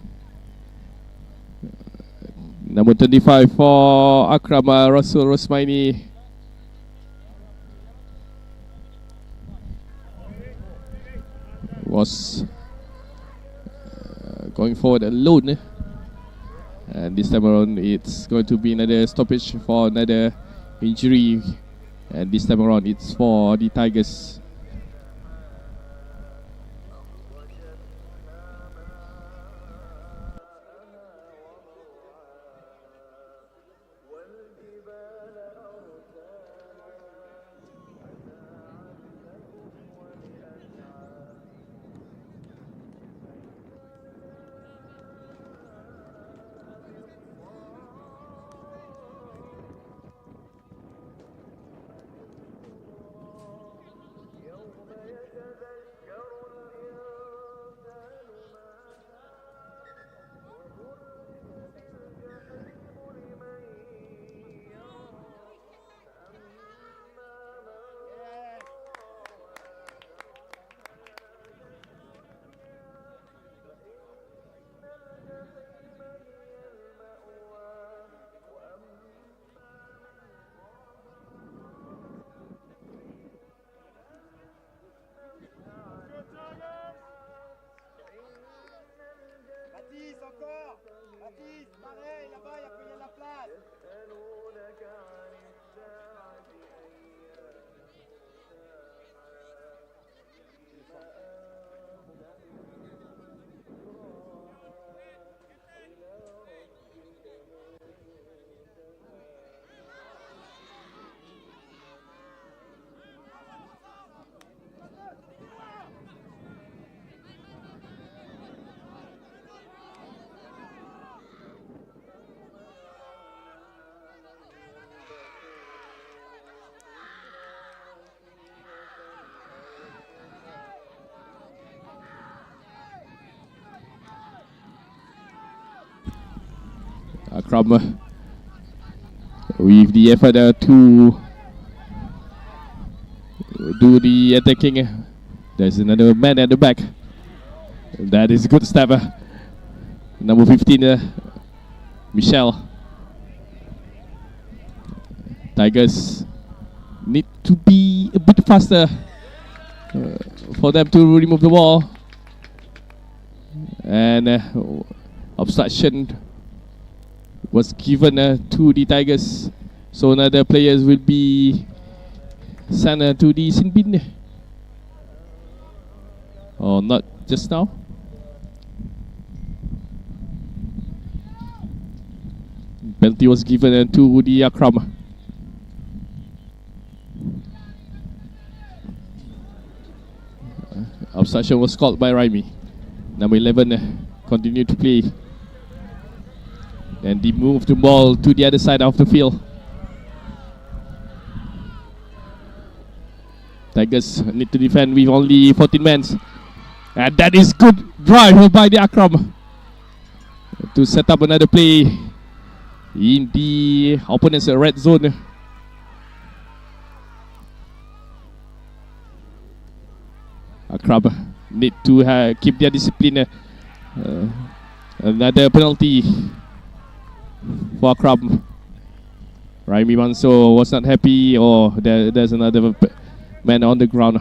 Number 25 for Akram, Rasul Rosmaini. Was going forward alone. And this time around it's going to be another stoppage for another injury, and this time around it's for the Tigers. Akram with the effort to do the attacking. There's another man at the back. That is a good step. Number 15, Michelle. Tigers need to be a bit faster for them to remove the ball. And obstruction was given to the Tigers. So another players will be sent to the sin bin. Or not just now. Penalty was given to the Akram. Obstruction was called by Raimi. Number 11 continued to play. And they moved the ball to the other side of the field. Tigers need to defend with only 14 men. And that is good drive by the Akram to set up another play in the opponent's red zone. Akram need to keep their discipline. Another penalty for Akram. Raimi Manso was not happy, or there's another man on the ground.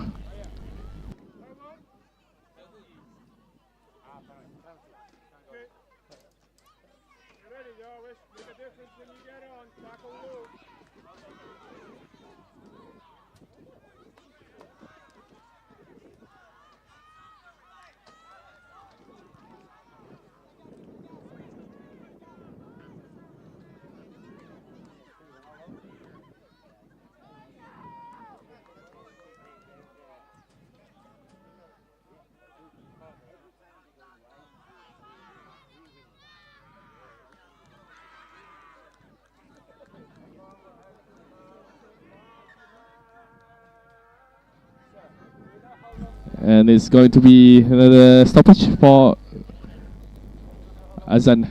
And it's going to be another stoppage for Azan.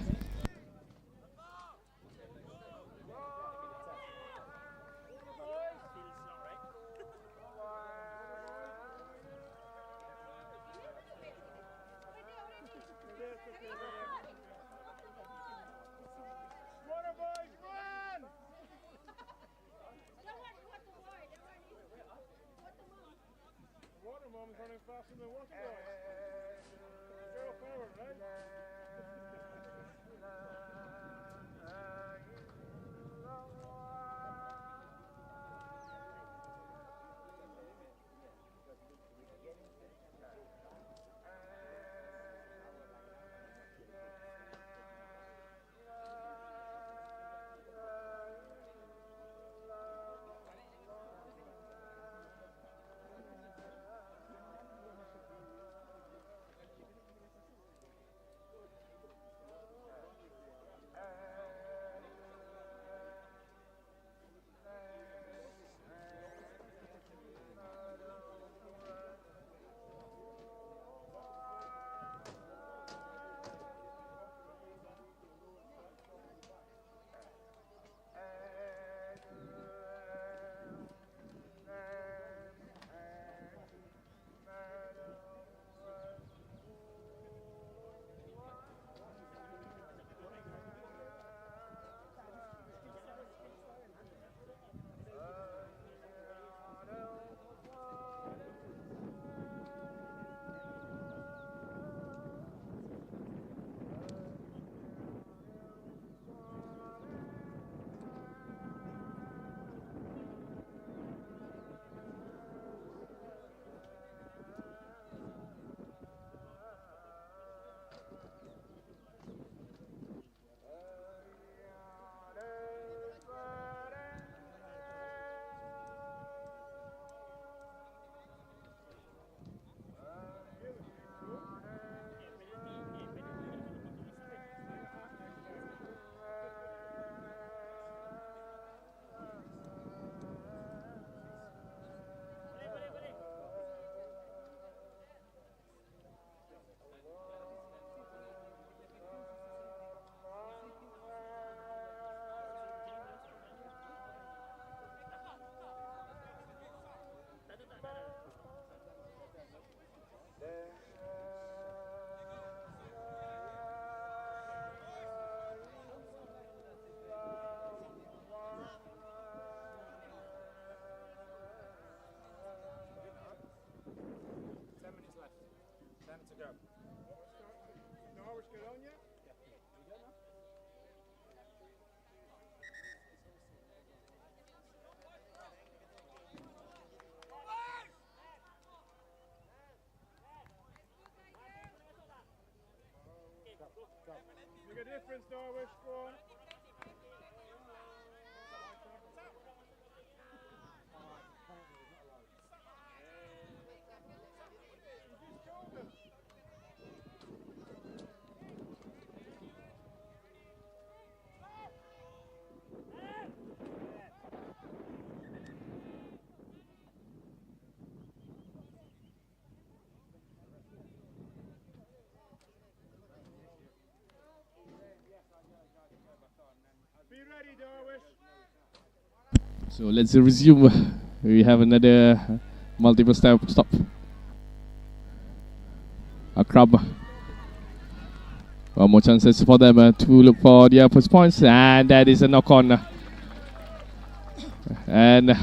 Norwich get on yet? Make a difference, Norwich. Go on. Be ready, Norwich. So let's resume. We have another multiple step stop. Akram. One more chances for them to look for their first points, and that is a knock on. And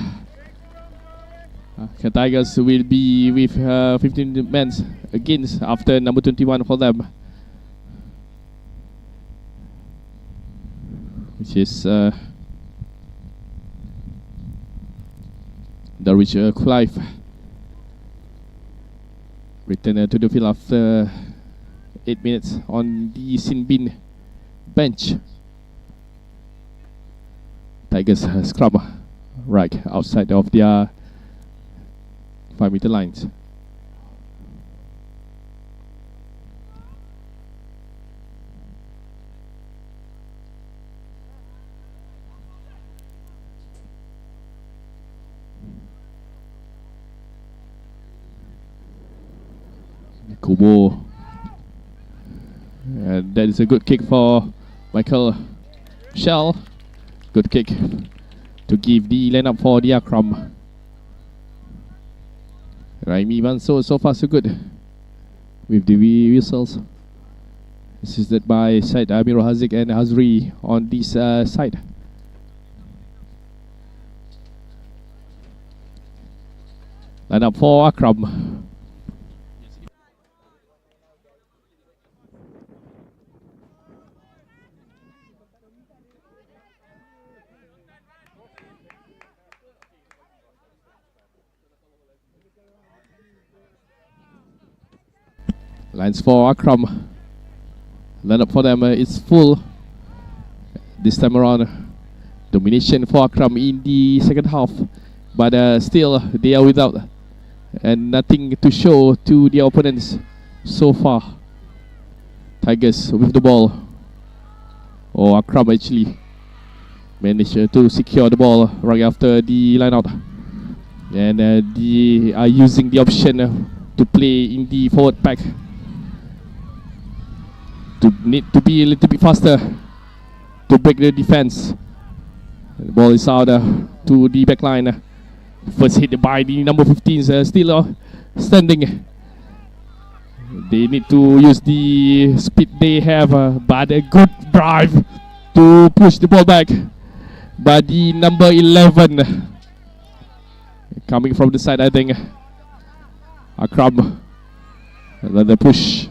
Tigers will be with 15 men against after number 21 for them, which is Darwish Clive. Return to the field after 8 minutes on the sin bin bench. Tigers scrum right outside of their 5-meter lines. Kubo. And that is a good kick for Michael Shell. Good kick to give the lineup for the Akram. Raimi Manso, so far so good with the whistles. Assisted by Said Amirul Haziq and Hazri on this side. Lineup for Akram. Lines for Akram. Lineup for them is full. This time around, domination for Akram in the second half, but still they are without and nothing to show to the opponents so far. Tigers with the ball. Akram actually managed to secure the ball right after the line out, and they are using the option to play in the forward pack. To need to be a little bit faster to break the defense. The ball is out to the back line. First hit by the number 15s, still standing. They need to use the speed they have, but a good drive to push the ball back by the number 11. Coming from the side, I think. Akram. Another push.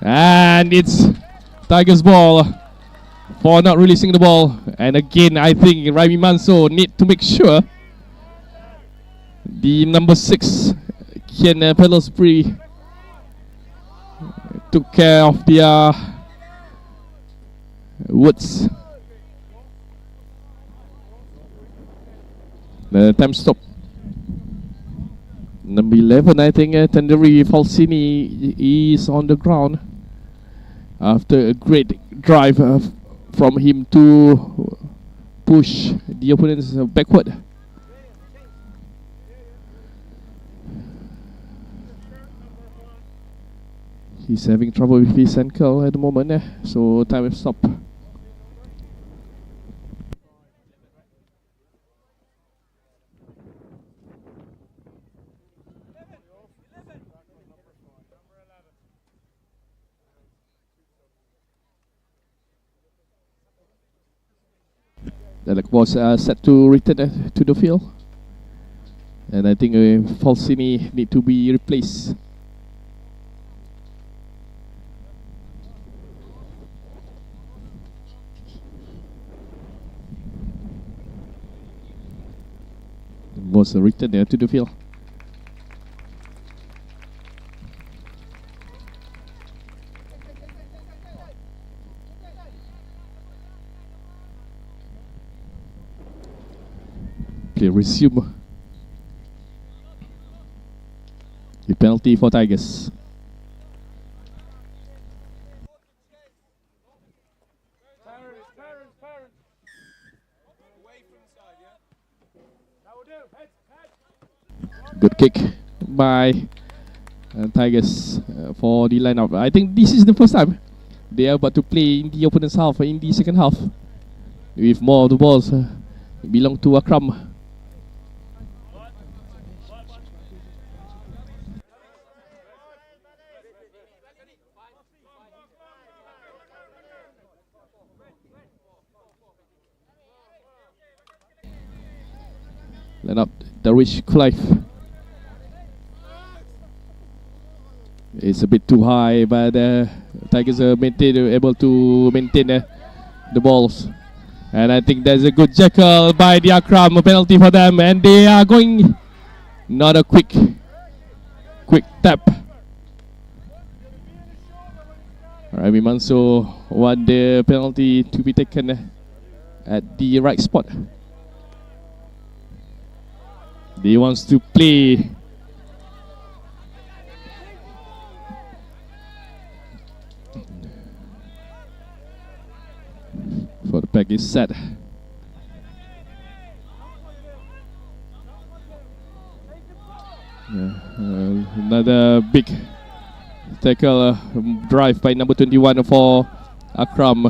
And it's Tigers ball for not releasing the ball. And again, I think Raimi Manso need to make sure the number 6 Kian Pellosbury took care of their Woods. The time stop. Number 11, I think, Tenderi Falsini is on the ground after a great drive from him to push the opponents backward. He's having trouble with his ankle at the moment, so time is stop. That was set to return to the field. And I think Falsini need to be replaced. Was a return there to the field. Play resume. The penalty for Tigers. Parents. Away from the side, yeah? That will do. Head. Good kick by Tigers for the lineup. I think this is the first time they are about to play in the opponent's half in the second half. With more of the balls belong to Akram. Lineup Darish Clive. It's a bit too high, but Tigers are able to maintain the balls. And I think there's a good jackal by the Akram, a penalty for them, and they are going not a quick tap. Rami Manso want the penalty to be taken at the right spot. He wants to play for the pack is set. Another big tackle drive by number 21 for Akram.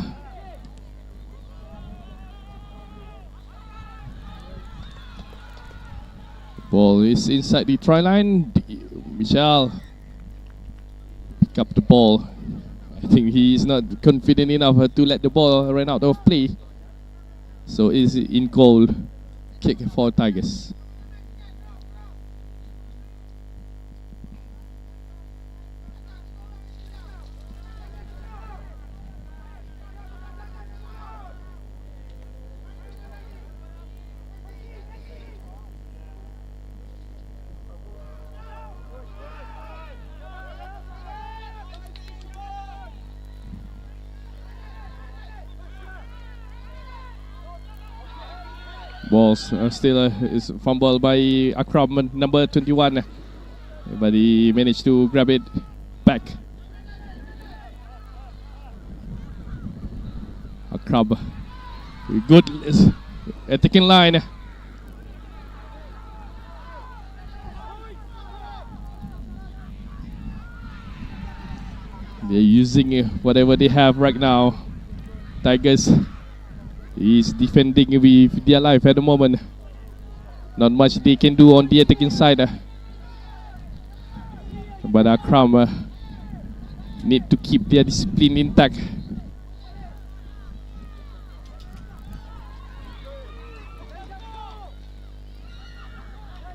Ball is inside the try line. Michel pick up the ball. I think he is not confident enough to let the ball run out of play. So is in goal. Kick for Tigers. Balls still is fumbled by Akram, number 21, but he managed to grab it back. Akram, good attacking line. They're using whatever they have right now. Tigers is defending with their life at the moment. Not much they can do on the attacking side. But Akram need to keep their discipline intact.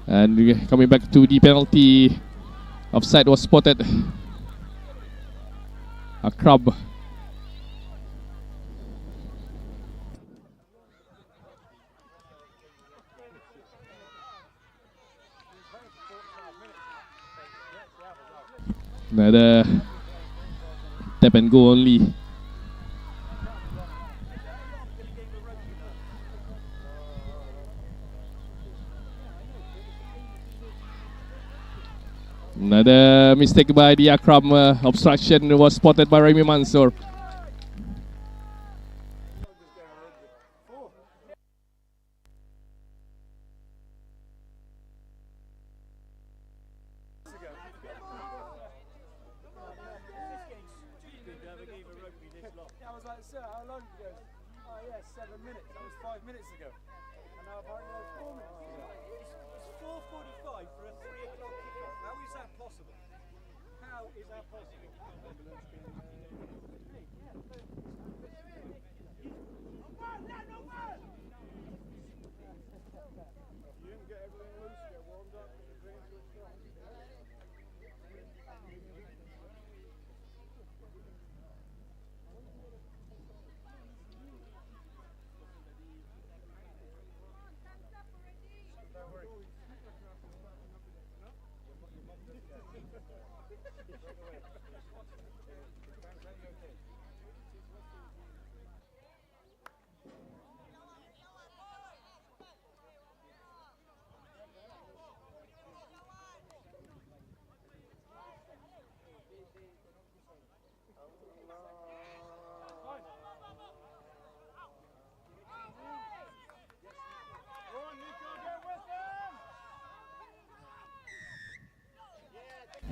And coming back to the penalty, offside was spotted. Akram. Another tap and go only. Another mistake by the Akram. Obstruction was spotted by Remy Mansour. I was like, sir, how long ago? Oh yeah, 7 minutes. That was 5 minutes ago. And now apparently that was 4 minutes ago. It's 4:45 for a 3 o'clock kickoff. How is that possible? How is that possible? You didn't get everything loose, get warmed up.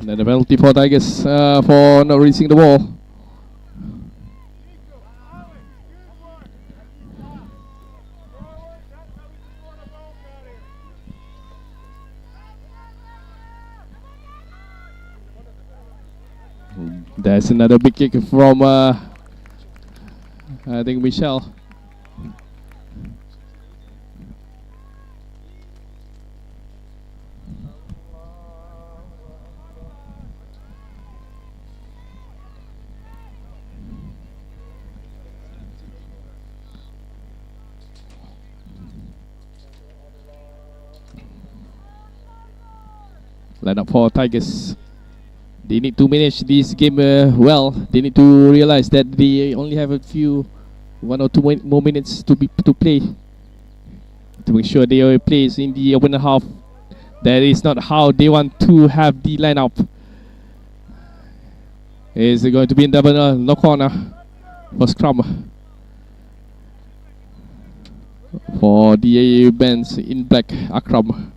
And then a penalty for Tigers for not reaching the ball. There's another big kick from I think Michelle. Line up for Tigers. They need to manage this game well. They need to realize that they only have a few, 1 or 2 more minutes to play. To make sure they plays in the opening half. That is not how they want to have the lineup. Is it going to be in double knock corner for scrum for the bands in black, Akram.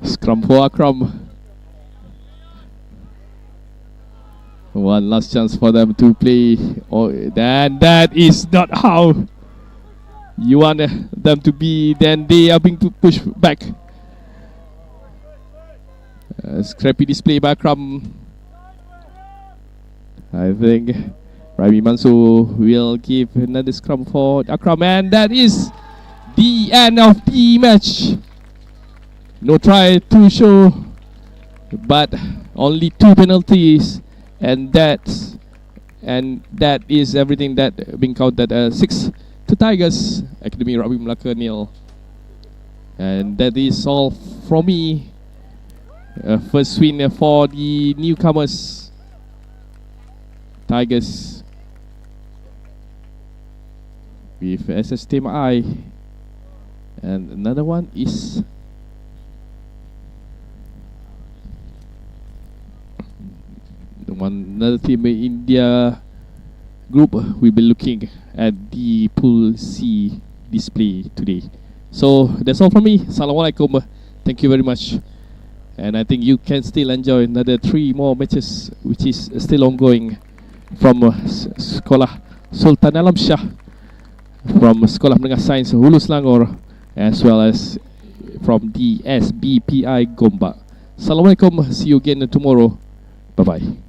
Scrum for Akram. One last chance for them to play. Oh, then that is not how you want them to be. Then they are being pushed back. Scrappy display by Akram. I think Rabi Mansur will give another scrum for Akram, and that is the end of the match. No try to show, but only 2 penalties, and that is everything that being counted. 6 to Tigers, Akademi Ragbi Melaka 0, and that is all from me. First win for the newcomers, Tigers, with SS Team I, and another one is another team in India group. We'll be looking at the Pool C display today. So that's all from me. Assalamualaikum. Thank you very much. And I think you can still enjoy another 3 more matches, which is still ongoing, from Sekolah Sultan Alam Shah, from Sekolah Menengah Sains Hulu Selangor, as well as from the SBPI Gombak. Assalamualaikum. See you again tomorrow. Bye bye.